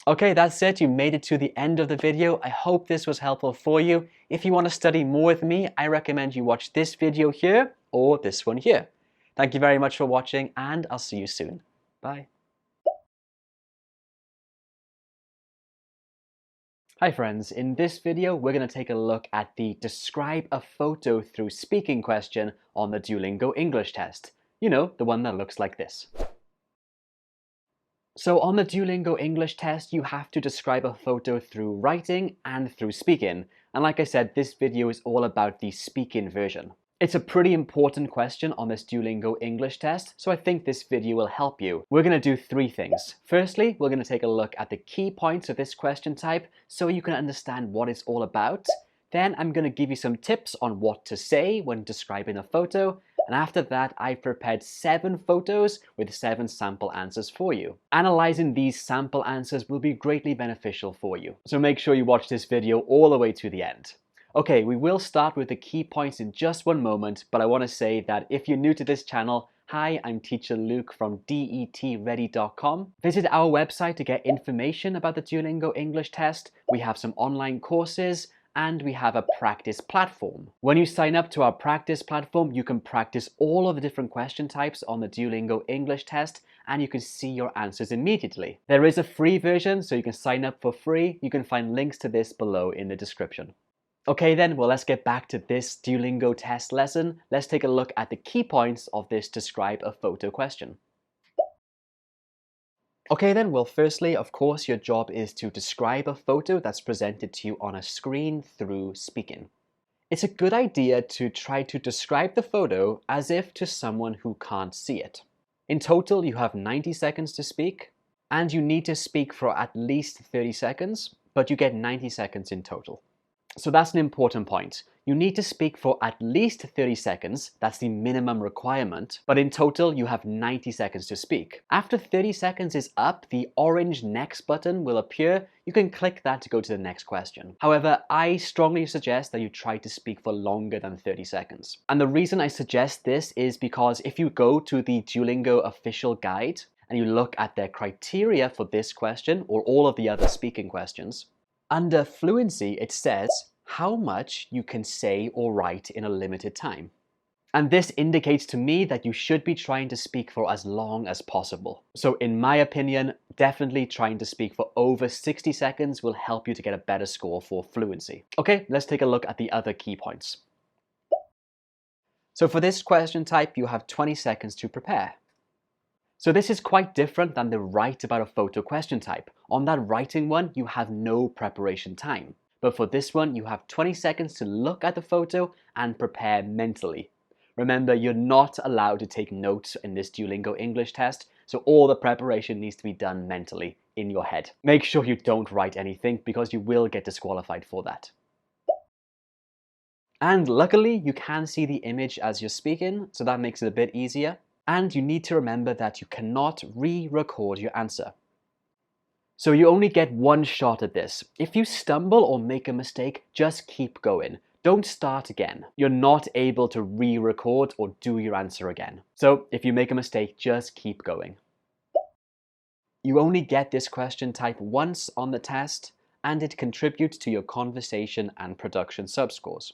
Okay, that's it. You made it to the end of the video. I hope this was helpful for you. If you want to study more with me, I recommend you watch this video here or this one here. Thank you very much for watching, and I'll see you soon. Bye. Hi friends, in this video we're going to take a look at the describe a photo through speaking question on the Duolingo English test. You know, the one that looks like this. So on the Duolingo English test, you have to describe a photo through writing and through speaking. And like I said, this video is all about the speaking version. It's a pretty important question on this Duolingo English test, so I think this video will help you. We're going to do three things. Firstly, we're going to take a look at the key points of this question type so you can understand what it's all about. Then I'm going to give you some tips on what to say when describing a photo. And after that, I've prepared 7 photos with 7 sample answers for you. Analyzing these sample answers will be greatly beneficial for you. So make sure you watch this video all the way to the end. Okay, we will start with the key points in just one moment, but I want to say that if you're new to this channel, hi, I'm Teacher Luke from DETready.com. Visit our website to get information about the Duolingo English test. We have some online courses, and we have a practice platform. When you sign up to our practice platform, you can practice all of the different question types on the Duolingo English test, and you can see your answers immediately. There is a free version, so you can sign up for free. You can find links to this below in the description. Okay then, well, let's get back to this Duolingo test lesson. Let's take a look at the key points of this describe a photo question. Okay then, well, firstly, of course, your job is to describe a photo that's presented to you on a screen through speaking. It's a good idea to try to describe the photo as if to someone who can't see it. In total, you have 90 seconds to speak, and you need to speak for at least 30 seconds, but you get 90 seconds in total. So that's an important point. You need to speak for at least 30 seconds, that's the minimum requirement, but in total you have 90 seconds to speak. After 30 seconds is up, the orange next button will appear. You can click that to go to the next question. However, I strongly suggest that you try to speak for longer than 30 seconds. And the reason I suggest this is because if you go to the Duolingo official guide and you look at their criteria for this question or all of the other speaking questions, under fluency, it says how much you can say or write in a limited time. And this indicates to me that you should be trying to speak for as long as possible. So in my opinion, definitely trying to speak for over 60 seconds will help you to get a better score for fluency. Okay, let's take a look at the other key points. So for this question type, you have 20 seconds to prepare. So this is quite different than the write about a photo question type. On that writing one, you have no preparation time. But for this one, you have 20 seconds to look at the photo and prepare mentally. Remember, you're not allowed to take notes in this Duolingo English test, so all the preparation needs to be done mentally in your head. Make sure you don't write anything because you will get disqualified for that. And luckily, you can see the image as you're speaking, so that makes it a bit easier. And you need to remember that you cannot re-record your answer. So you only get one shot at this. If you stumble or make a mistake, just keep going. Don't start again. You're not able to re-record or do your answer again. So if you make a mistake, just keep going. You only get this question type once on the test, and it contributes to your conversation and production subscores.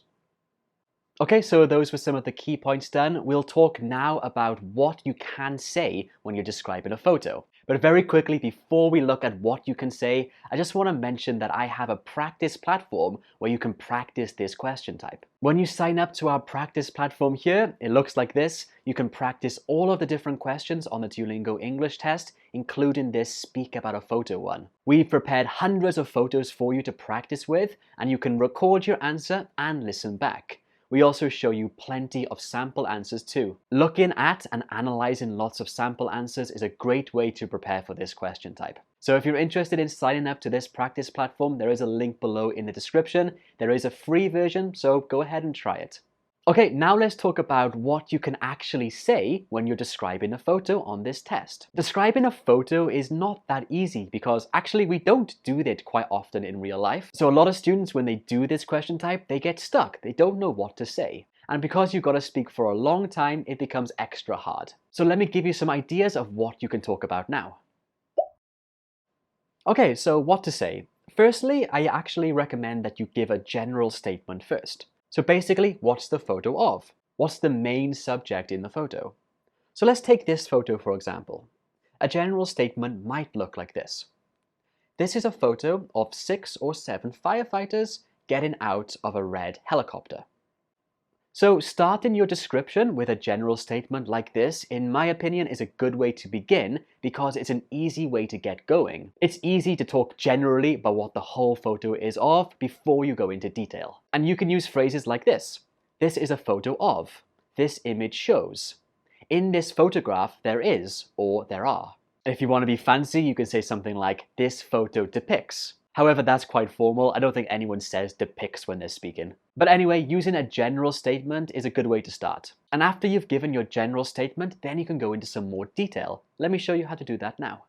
Okay, so those were some of the key points done. We'll talk now about what you can say when you're describing a photo. But very quickly, before we look at what you can say, I just want to mention that I have a practice platform where you can practice this question type. When you sign up to our practice platform here, it looks like this. You can practice all of the different questions on the Duolingo English test, including this speak about a photo one. We've prepared hundreds of photos for you to practice with, and you can record your answer and listen back. We also show you plenty of sample answers too. Looking at and analyzing lots of sample answers is a great way to prepare for this question type. So if you're interested in signing up to this practice platform, there is a link below in the description. There is a free version, so go ahead and try it. Okay, now let's talk about what you can actually say when you're describing a photo on this test. Describing a photo is not that easy because actually we don't do that quite often in real life. So a lot of students, when they do this question type, they get stuck. They don't know what to say. And because you've got to speak for a long time, it becomes extra hard. So let me give you some ideas of what you can talk about now. Okay, so what to say? Firstly, I actually recommend that you give a general statement first. So basically, what's the photo of? What's the main subject in the photo? So let's take this photo for example. A general statement might look like this. This is a photo of 6 or 7 firefighters getting out of a red helicopter. So starting your description with a general statement like this, in my opinion, is a good way to begin because it's an easy way to get going. It's easy to talk generally about what the whole photo is of before you go into detail. And you can use phrases like this. This is a photo of. This image shows. In this photograph, there is, or there are. If you want to be fancy, you can say something like, this photo depicts. However, that's quite formal. I don't think anyone says depicts when they're speaking. But anyway, using a general statement is a good way to start. And after you've given your general statement, then you can go into some more detail. Let me show you how to do that now.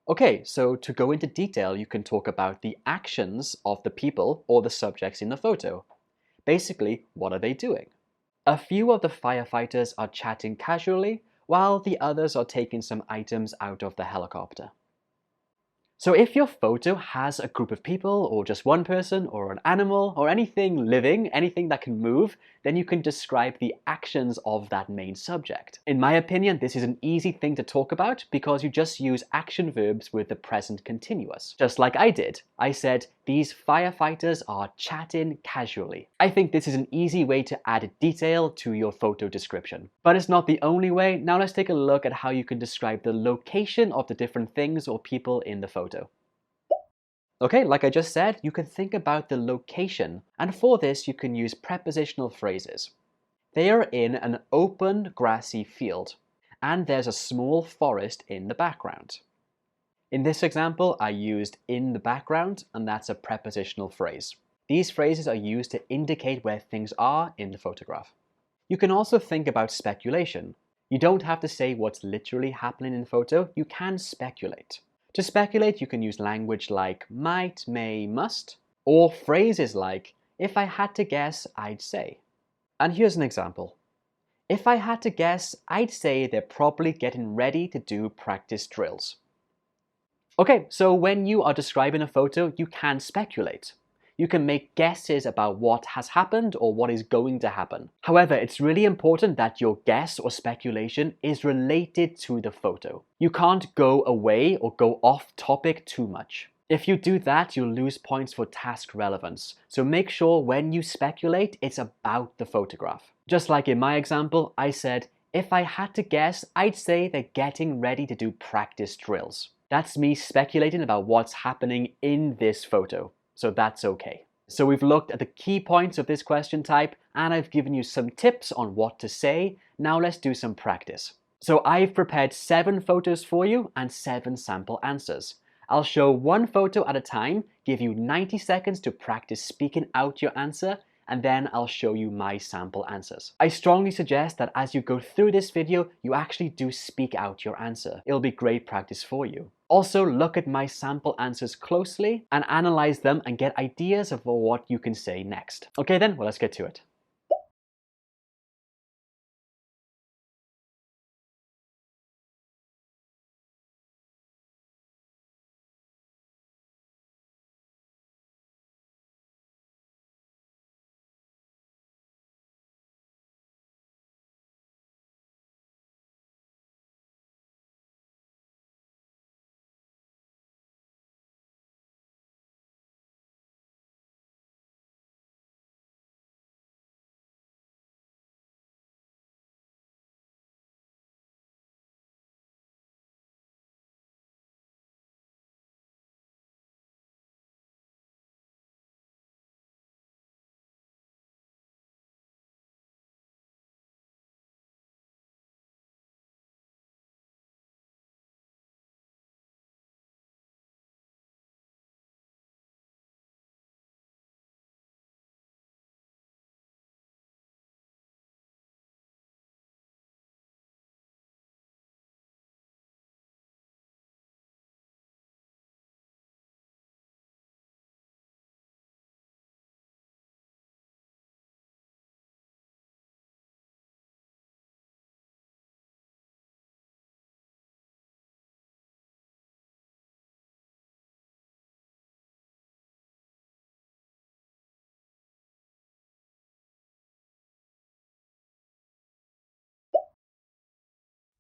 Okay, so to go into detail, you can talk about the actions of the people or the subjects in the photo. Basically, what are they doing? A few of the firefighters are chatting casually, while the others are taking some items out of the helicopter. So if your photo has a group of people, or just one person, or an animal, or anything living, anything that can move, then you can describe the actions of that main subject. In my opinion, this is an easy thing to talk about because you just use action verbs with the present continuous. Just like I did. I said, these firefighters are chatting casually. I think this is an easy way to add detail to your photo description. But it's not the only way. Now let's take a look at how you can describe the location of the different things or people in the photo. Okay, like I just said, you can think about the location, and for this you can use prepositional phrases. They are in an open grassy field, and there's a small forest in the background. In this example, I used in the background, and that's a prepositional phrase. These phrases are used to indicate where things are in the photograph. You can also think about speculation. You don't have to say what's literally happening in the photo, you can speculate. To speculate, you can use language like might, may, must, or phrases like, if I had to guess, I'd say. And here's an example. If I had to guess, I'd say they're probably getting ready to do practice drills. Okay, so when you are describing a photo, you can speculate. You can make guesses about what has happened or what is going to happen. However, it's really important that your guess or speculation is related to the photo. You can't go away or go off topic too much. If you do that, you'll lose points for task relevance. So make sure when you speculate, it's about the photograph. Just like in my example, I said, if I had to guess, I'd say they're getting ready to do practice drills. That's me speculating about what's happening in this photo. So that's okay. So we've looked at the key points of this question type, and I've given you some tips on what to say. Now let's do some practice. So I've prepared 7 photos for you and 7 sample answers. I'll show one photo at a time, give you 90 seconds to practice speaking out your answer, and then I'll show you my sample answers. I strongly suggest that as you go through this video, you actually do speak out your answer. It'll be great practice for you. Also, look at my sample answers closely and analyze them and get ideas of what you can say next. Okay then, well, let's get to it.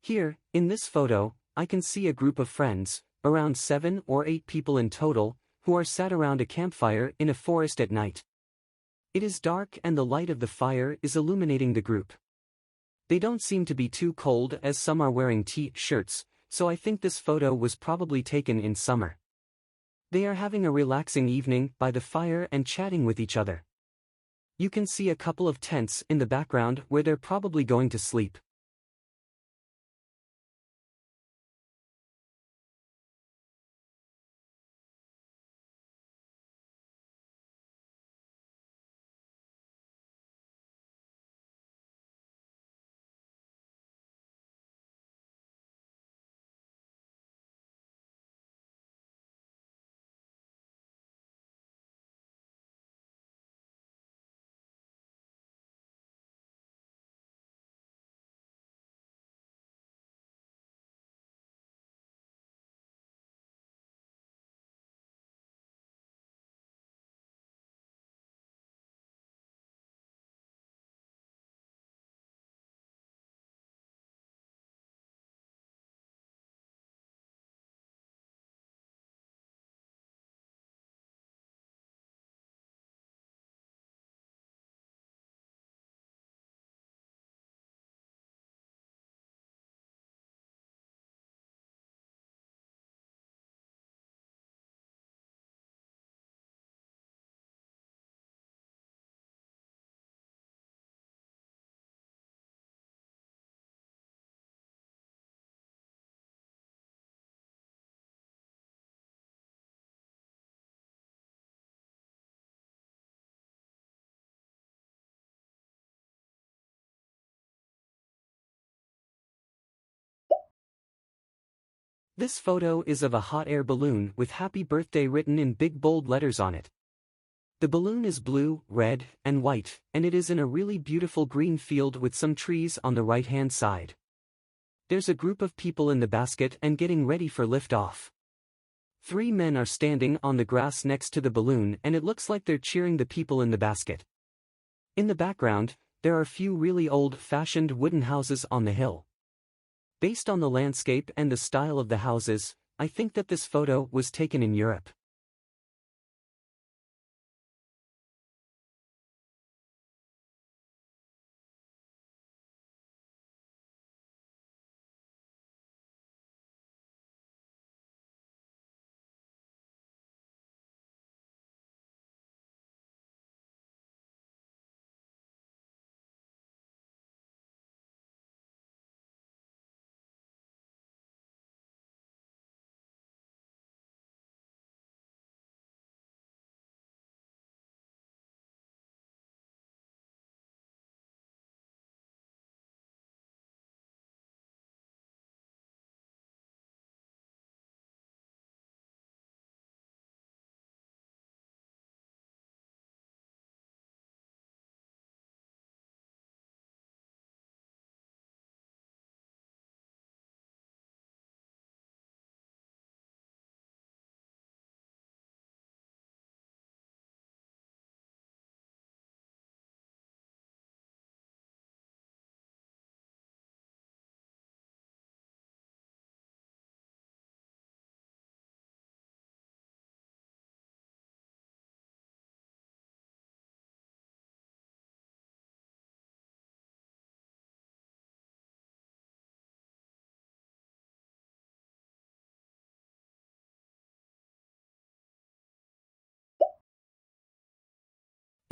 Here, in this photo, I can see a group of friends, around 7 or 8 people in total, who are sat around a campfire in a forest at night. It is dark and the light of the fire is illuminating the group. They don't seem to be too cold as some are wearing t-shirts, so I think this photo was probably taken in summer. They are having a relaxing evening by the fire and chatting with each other. You can see a couple of tents in the background where they're probably going to sleep. This photo is of a hot air balloon with happy birthday written in big bold letters on it. The balloon is blue, red, and white, and it is in a really beautiful green field with some trees on the right-hand side. There's a group of people in the basket and getting ready for liftoff. 3 men are standing on the grass next to the balloon and it looks like they're cheering the people in the basket. In the background, there are a few really old-fashioned wooden houses on the hill. Based on the landscape and the style of the houses, I think that this photo was taken in Europe.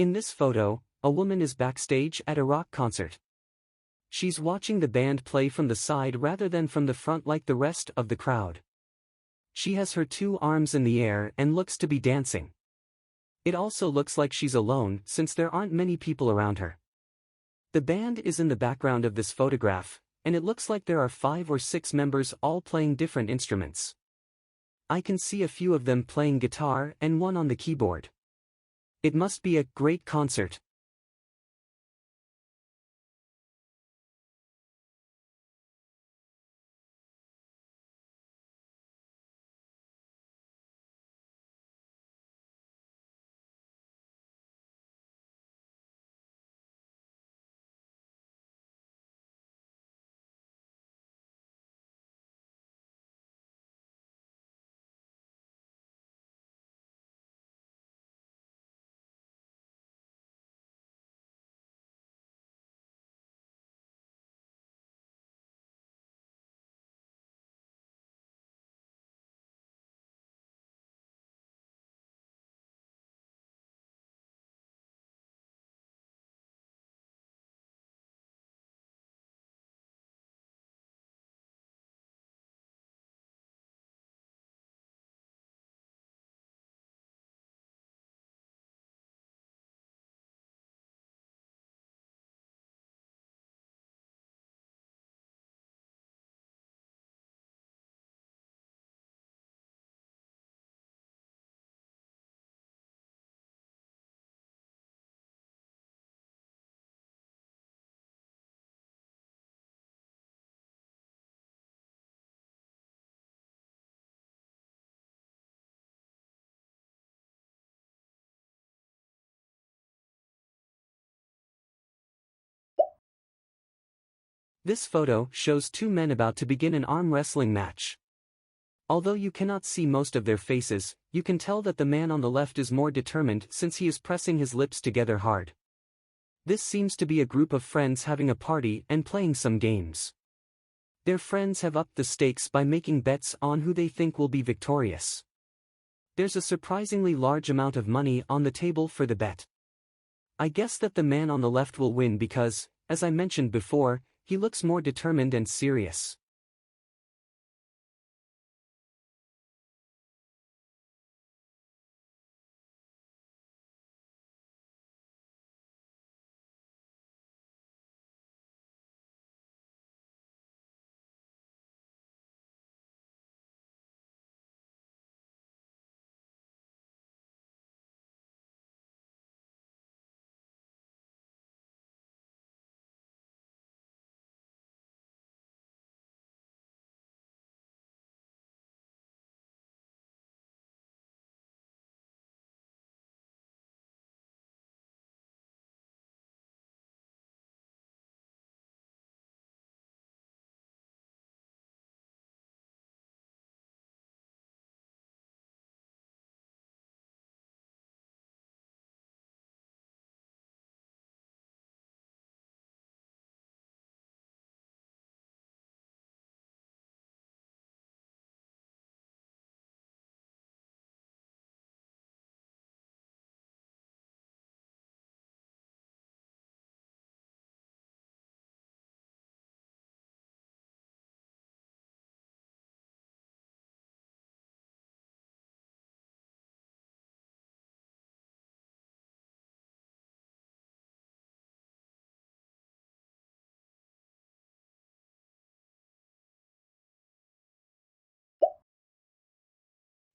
In this photo, a woman is backstage at a rock concert. She's watching the band play from the side rather than from the front like the rest of the crowd. She has her 2 arms in the air and looks to be dancing. It also looks like she's alone since there aren't many people around her. The band is in the background of this photograph, and it looks like there are 5 or 6 members all playing different instruments. I can see a few of them playing guitar and one on the keyboard. It must be a great concert. This photo shows two men about to begin an arm wrestling match. Although you cannot see most of their faces, you can tell that the man on the left is more determined since he is pressing his lips together hard. This seems to be a group of friends having a party and playing some games. Their friends have upped the stakes by making bets on who they think will be victorious. There's a surprisingly large amount of money on the table for the bet. I guess that the man on the left will win because, as I mentioned before, he looks more determined and serious.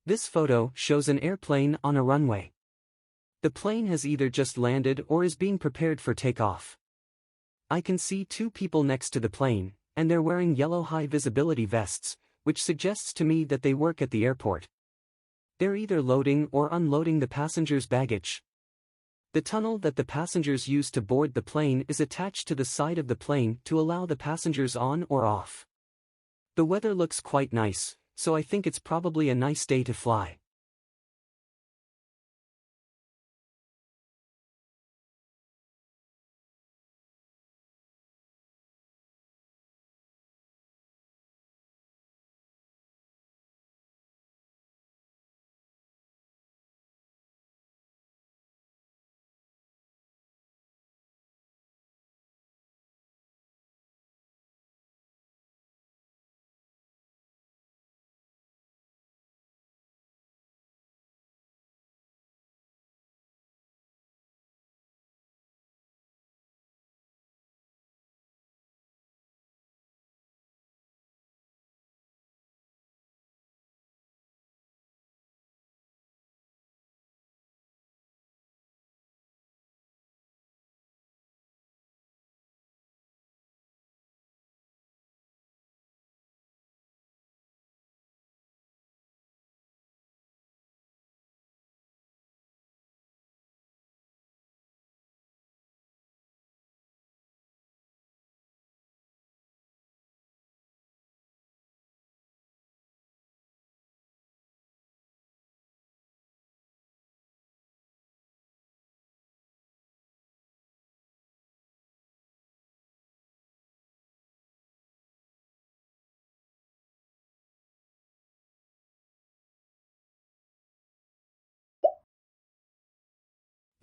This photo shows an airplane on a runway. The plane has either just landed or is being prepared for takeoff. I can see two people next to the plane, and they're wearing yellow high-visibility vests, which suggests to me that they work at the airport. They're either loading or unloading the passengers' baggage. The tunnel that the passengers use to board the plane is attached to the side of the plane to allow the passengers on or off. The weather looks quite nice, so I think it's probably a nice day to fly.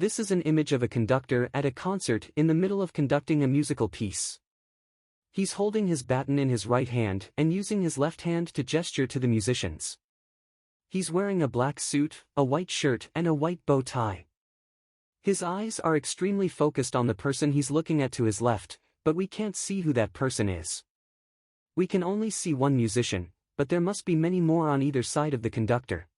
This is an image of a conductor at a concert in the middle of conducting a musical piece. He's holding his baton in his right hand and using his left hand to gesture to the musicians. He's wearing a black suit, a white shirt and a white bow tie. His eyes are extremely focused on the person he's looking at to his left, but we can't see who that person is. We can only see one musician, but there must be many more on either side of the conductor.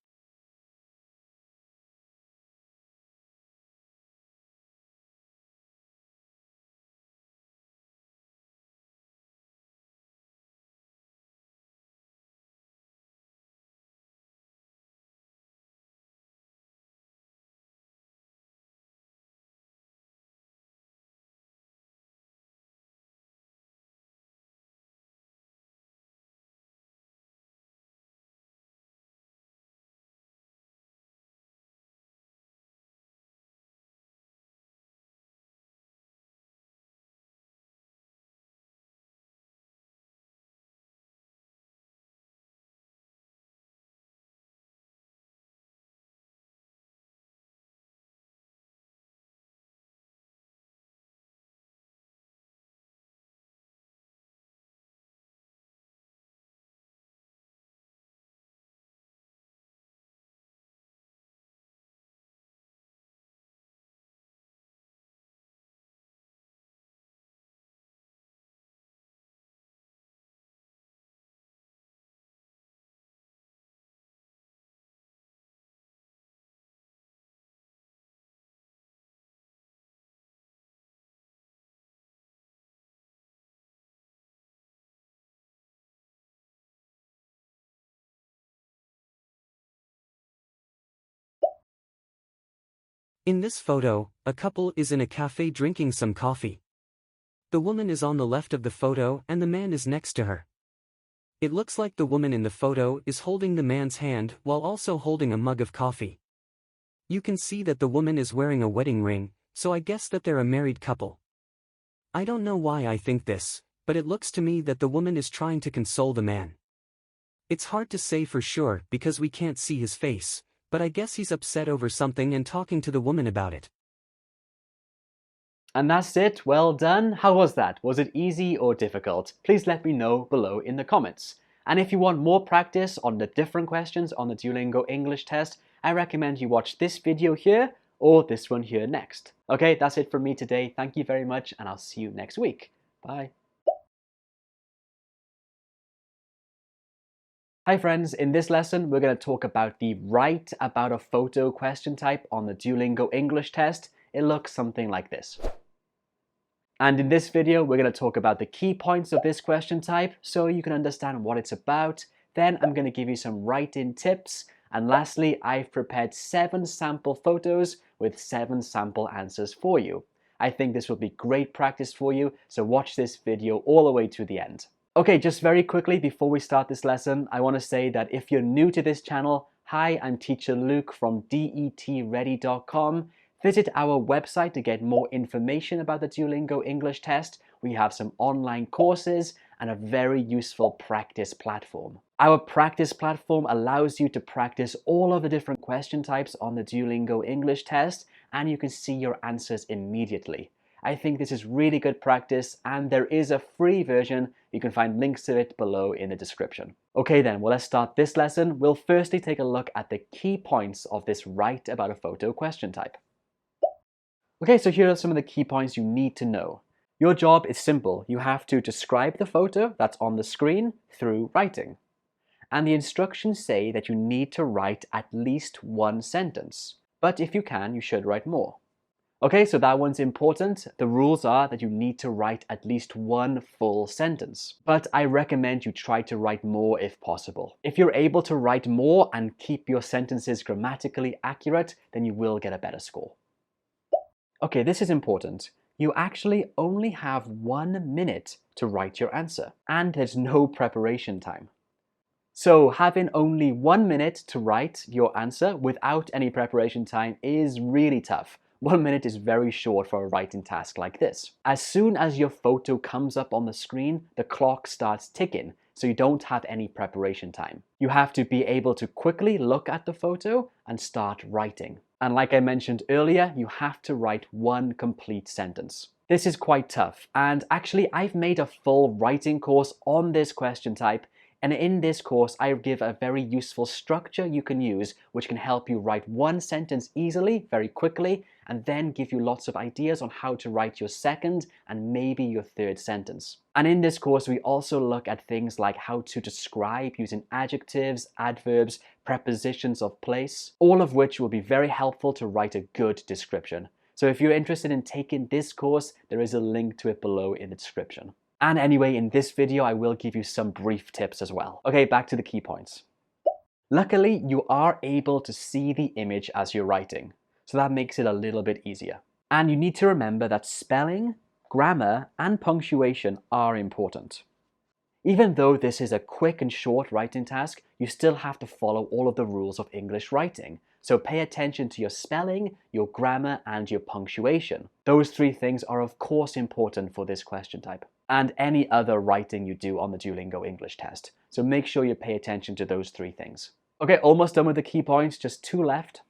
In this photo, a couple is in a cafe drinking some coffee. The woman is on the left of the photo and the man is next to her. It looks like the woman in the photo is holding the man's hand while also holding a mug of coffee. You can see that the woman is wearing a wedding ring, so I guess that they're a married couple. I don't know why I think this, but it looks to me that the woman is trying to console the man. It's hard to say for sure because we can't see his face, but I guess he's upset over something and talking to the woman about it. And that's it, well done. How was that? Was it easy or difficult? Please let me know below in the comments. And if you want more practice on the different questions on the Duolingo English test, I recommend you watch this video here or this one here next. Okay, that's it from me today. Thank you very much and I'll see you next week. Bye. Hi friends, in this lesson we're going to talk about the write about a photo question type on the Duolingo English test. It looks something like this. And in this video we're going to talk about the key points of this question type so you can understand what it's about. Then I'm going to give you some write-in tips. And lastly, I've prepared 7 sample photos with 7 sample answers for you. I think this will be great practice for you, so watch this video all the way to the end. Okay, just very quickly before we start this lesson, I want to say that if you're new to this channel, hi, I'm Teacher Luke from DETready.com. Visit our website to get more information about the Duolingo English test. We have some online courses and a very useful practice platform. Our practice platform allows you to practice all of the different question types on the Duolingo English test, and you can see your answers immediately. I think this is really good practice, and there is a free version. You can find links to it below in the description. Okay then, well, let's start this lesson. We'll firstly take a look at the key points of this write about a photo question type. Okay, so here are some of the key points you need to know. Your job is simple. You have to describe the photo that's on the screen through writing. And the instructions say that you need to write at least 1 sentence. But if you can, you should write more. Okay, so that one's important. The rules are that you need to write at least 1 full sentence. But I recommend you try to write more if possible. If you're able to write more and keep your sentences grammatically accurate, then you will get a better score. Okay, this is important. You actually only have 1 minute to write your answer, and there's no preparation time. So having only 1 minute to write your answer without any preparation time is really tough. 1 minute is very short for a writing task like this. As soon as your photo comes up on the screen, the clock starts ticking, so you don't have any preparation time. You have to be able to quickly look at the photo and start writing. And like I mentioned earlier, you have to write 1 complete sentence. This is quite tough, and actually I've made a full writing course on this question type, and in this course I give a very useful structure you can use which can help you write 1 sentence easily, very quickly, and then give you lots of ideas on how to write your 2nd and maybe your 3rd sentence. And in this course we also look at things like how to describe using adjectives, adverbs, prepositions of place, all of which will be very helpful to write a good description. So if you're interested in taking this course, there is a link to it below in the description. And anyway, in this video I will give you some brief tips as well. Okay, back to the key points. Luckily, you are able to see the image as you're writing, so that makes it a little bit easier. And you need to remember that spelling, grammar, and punctuation are important. Even though this is a quick and short writing task, you still have to follow all of the rules of English writing. So pay attention to your spelling, your grammar, and your punctuation. Those 3 things are of course important for this question type, and any other writing you do on the Duolingo English test. So make sure you pay attention to those 3 things. Okay, almost done with the key points, just 2 left.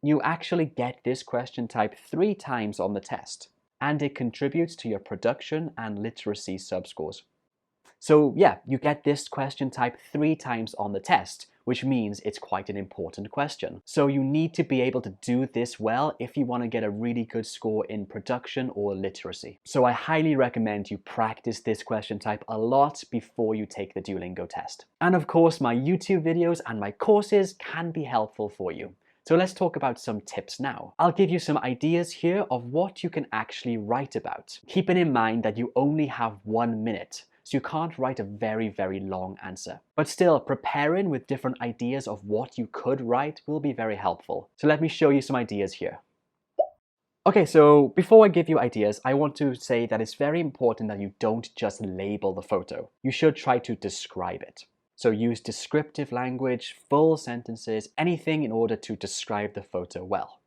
You actually get this question type 3 times on the test, and it contributes to your production and literacy subscores. So yeah, you get this question type 3 times on the test, which means it's quite an important question. So you need to be able to do this well if you want to get a really good score in production or literacy. So I highly recommend you practice this question type a lot before you take the Duolingo test. And of course, my YouTube videos and my courses can be helpful for you. So let's talk about some tips now. I'll give you some ideas here of what you can actually write about, keeping in mind that you only have 1 minute. So you can't write a very long answer. But still, preparing with different ideas of what you could write will be very helpful. So let me show you some ideas here. Okay, so before I give you ideas, I want to say that it's very important that you don't just label the photo. You should try to describe it. So use descriptive language, full sentences, anything in order to describe the photo well.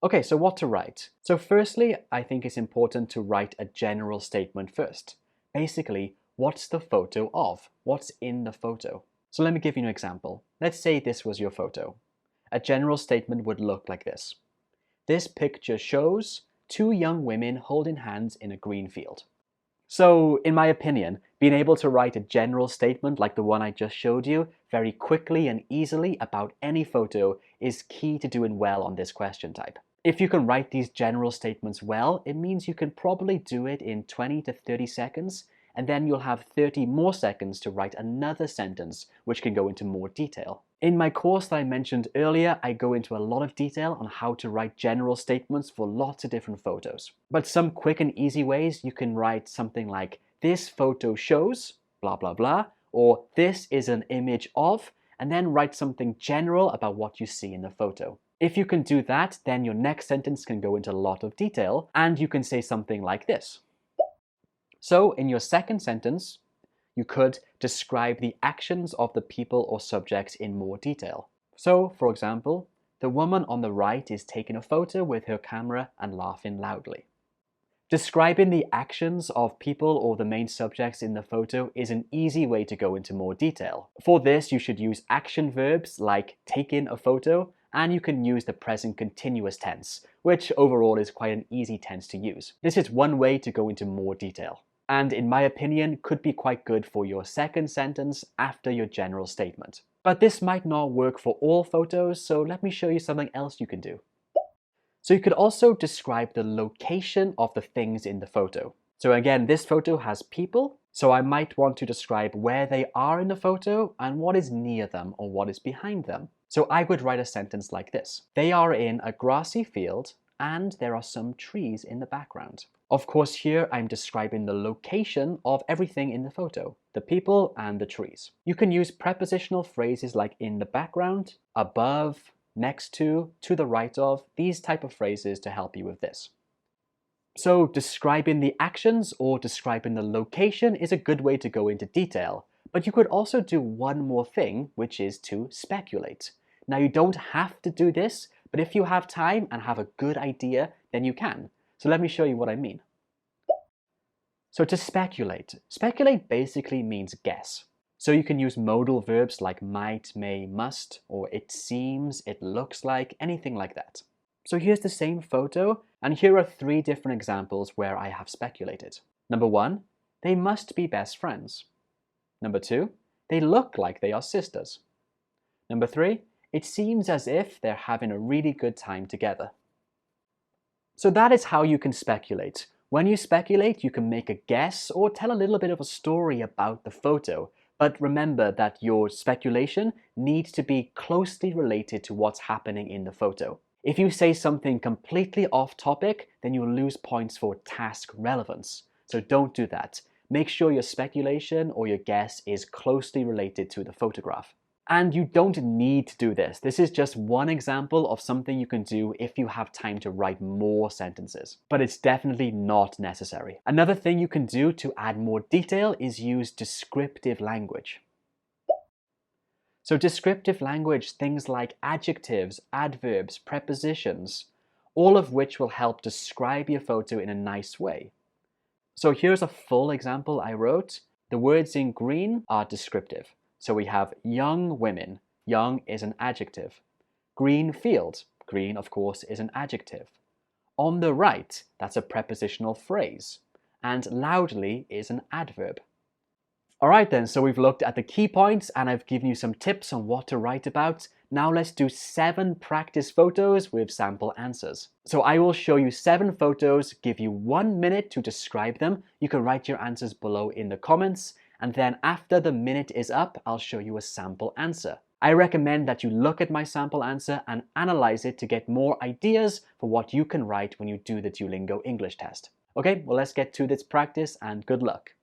Okay, so what to write? So firstly, I think it's important to write a general statement first. Basically, what's the photo of? What's in the photo? So let me give you an example. Let's say this was your photo. A general statement would look like this. This picture shows two young women holding hands in a green field. So, in my opinion, being able to write a general statement like the one I just showed you very quickly and easily about any photo is key to doing well on this question type. If you can write these general statements well, it means you can probably do it in 20 to 30 seconds, and then you'll have 30 more seconds to write another sentence which can go into more detail. In my course that I mentioned earlier, I go into a lot of detail on how to write general statements for lots of different photos. But some quick and easy ways, you can write something like, this photo shows, blah blah blah, or this is an image of, and then write something general about what you see in the photo. If you can do that, then your next sentence can go into a lot of detail, and you can say something like this. So in your second sentence, you could describe the actions of the people or subjects in more detail. So, for example, the woman on the right is taking a photo with her camera and laughing loudly. Describing the actions of people or the main subjects in the photo is an easy way to go into more detail. For this, you should use action verbs like taking a photo, and you can use the present continuous tense, which overall is quite an easy tense to use. This is one way to go into more detail, and in my opinion could be quite good for your second sentence after your general statement. But this might not work for all photos, so let me show you something else you can do. So you could also describe the location of the things in the photo. So again, this photo has people, so I might want to describe where they are in the photo and what is near them or what is behind them. So I would write a sentence like this. They are in a grassy field and there are some trees in the background. Of course, here I'm describing the location of everything in the photo, the people and the trees. You can use prepositional phrases like in the background, above, next to the right of, these type of phrases to help you with this. So describing the actions or describing the location is a good way to go into detail, but you could also do one more thing, which is to speculate. Now you don't have to do this, but if you have time and have a good idea, then you can. So let me show you what I mean. So to speculate basically means guess. So you can use modal verbs like might, may, must, or it seems, it looks like, anything like that. So here's the same photo, and here are 3 different examples where I have speculated. Number 1, they must be best friends. Number 2, they look like they are sisters. Number 3, it seems as if they're having a really good time together. So that is how you can speculate. When you speculate, you can make a guess or tell a little bit of a story about the photo. But remember that your speculation needs to be closely related to what's happening in the photo. If you say something completely off topic, then you'll lose points for task relevance. So don't do that. Make sure your speculation or your guess is closely related to the photograph. And you don't need to do this. This is just one example of something you can do if you have time to write more sentences. But it's definitely not necessary. Another thing you can do to add more detail is use descriptive language. So descriptive language, things like adjectives, adverbs, prepositions, all of which will help describe your photo in a nice way. So here's a full example I wrote. The words in green are descriptive. So we have young women. Young is an adjective. Green field. Green, of course, is an adjective. On the right, that's a prepositional phrase. And loudly is an adverb. Alright then, so we've looked at the key points and I've given you some tips on what to write about. Now let's do 7 practice photos with sample answers. So I will show you 7 photos, give you 1 minute to describe them. You can write your answers below in the comments. And then after the minute is up, I'll show you a sample answer. I recommend that you look at my sample answer and analyze it to get more ideas for what you can write when you do the Duolingo English test. Okay, well let's get to this practice and good luck.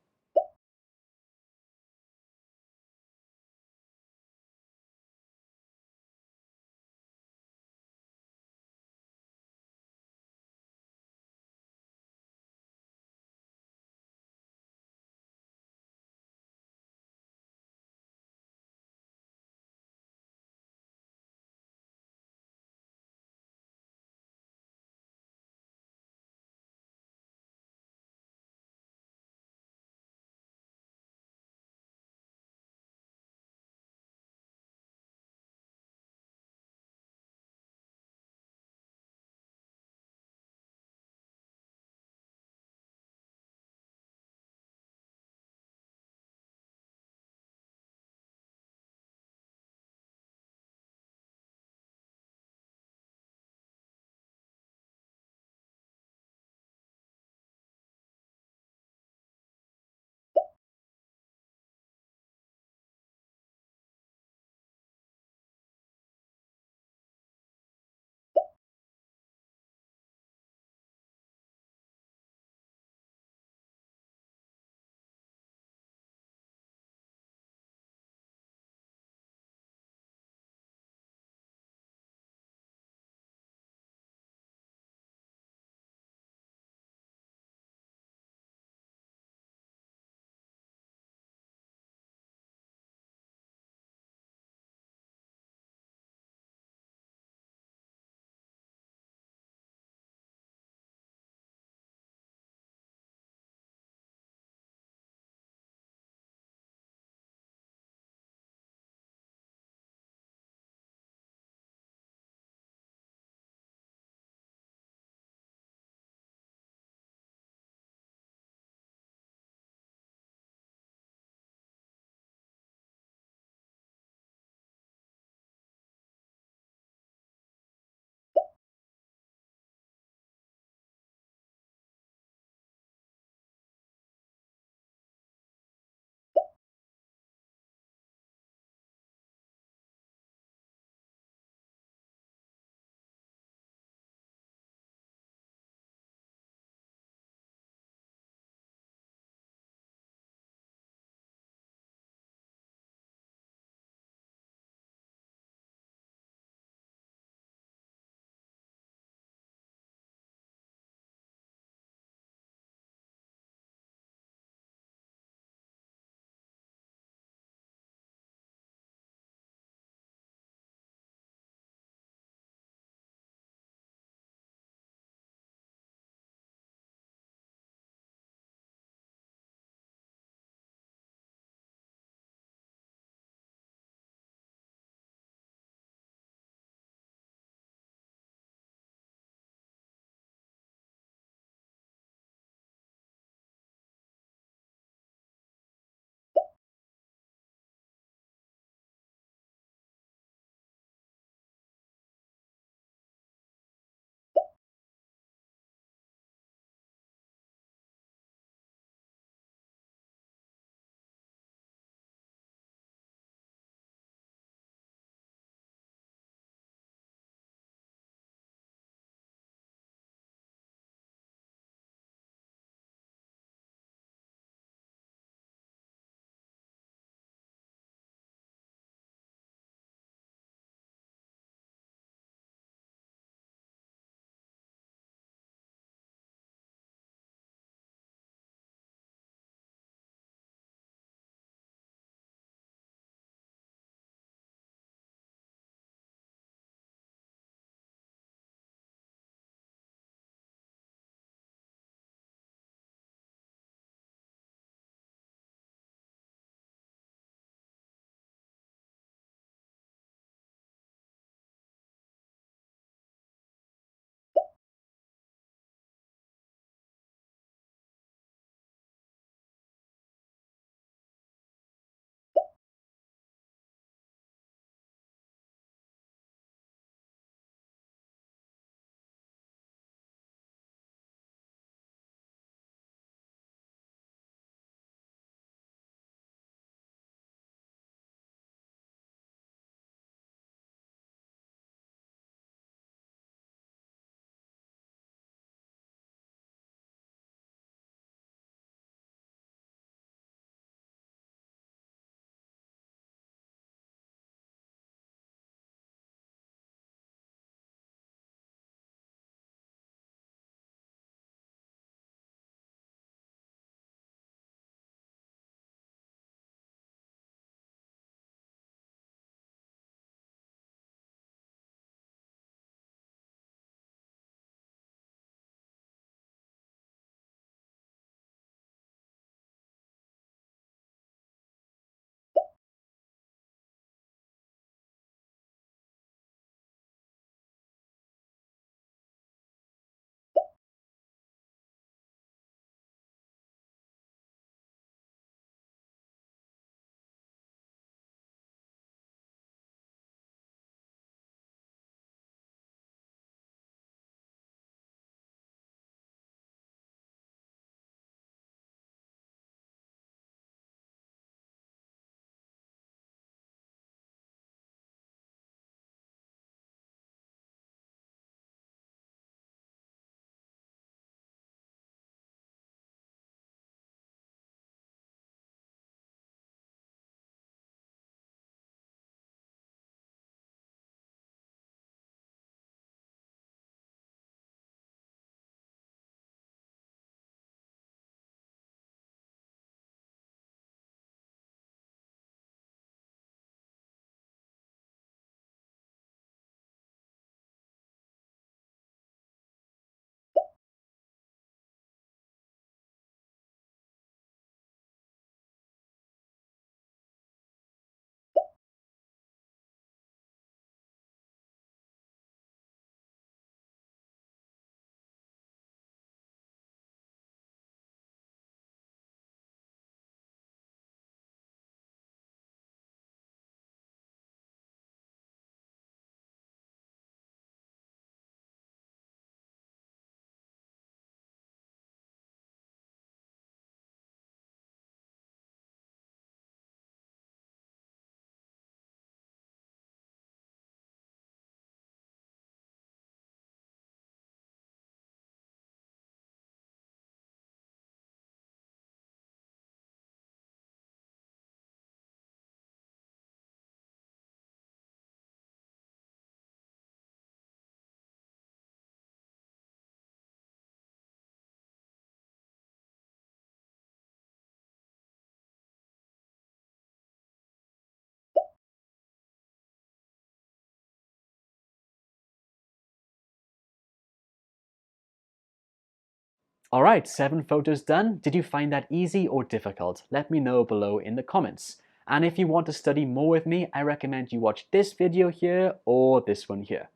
Alright, 7 photos done. Did you find that easy or difficult? Let me know below in the comments. And if you want to study more with me, I recommend you watch this video here or this one here.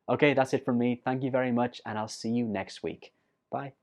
Okay, that's it from me. Thank you very much, and I'll see you next week. Bye.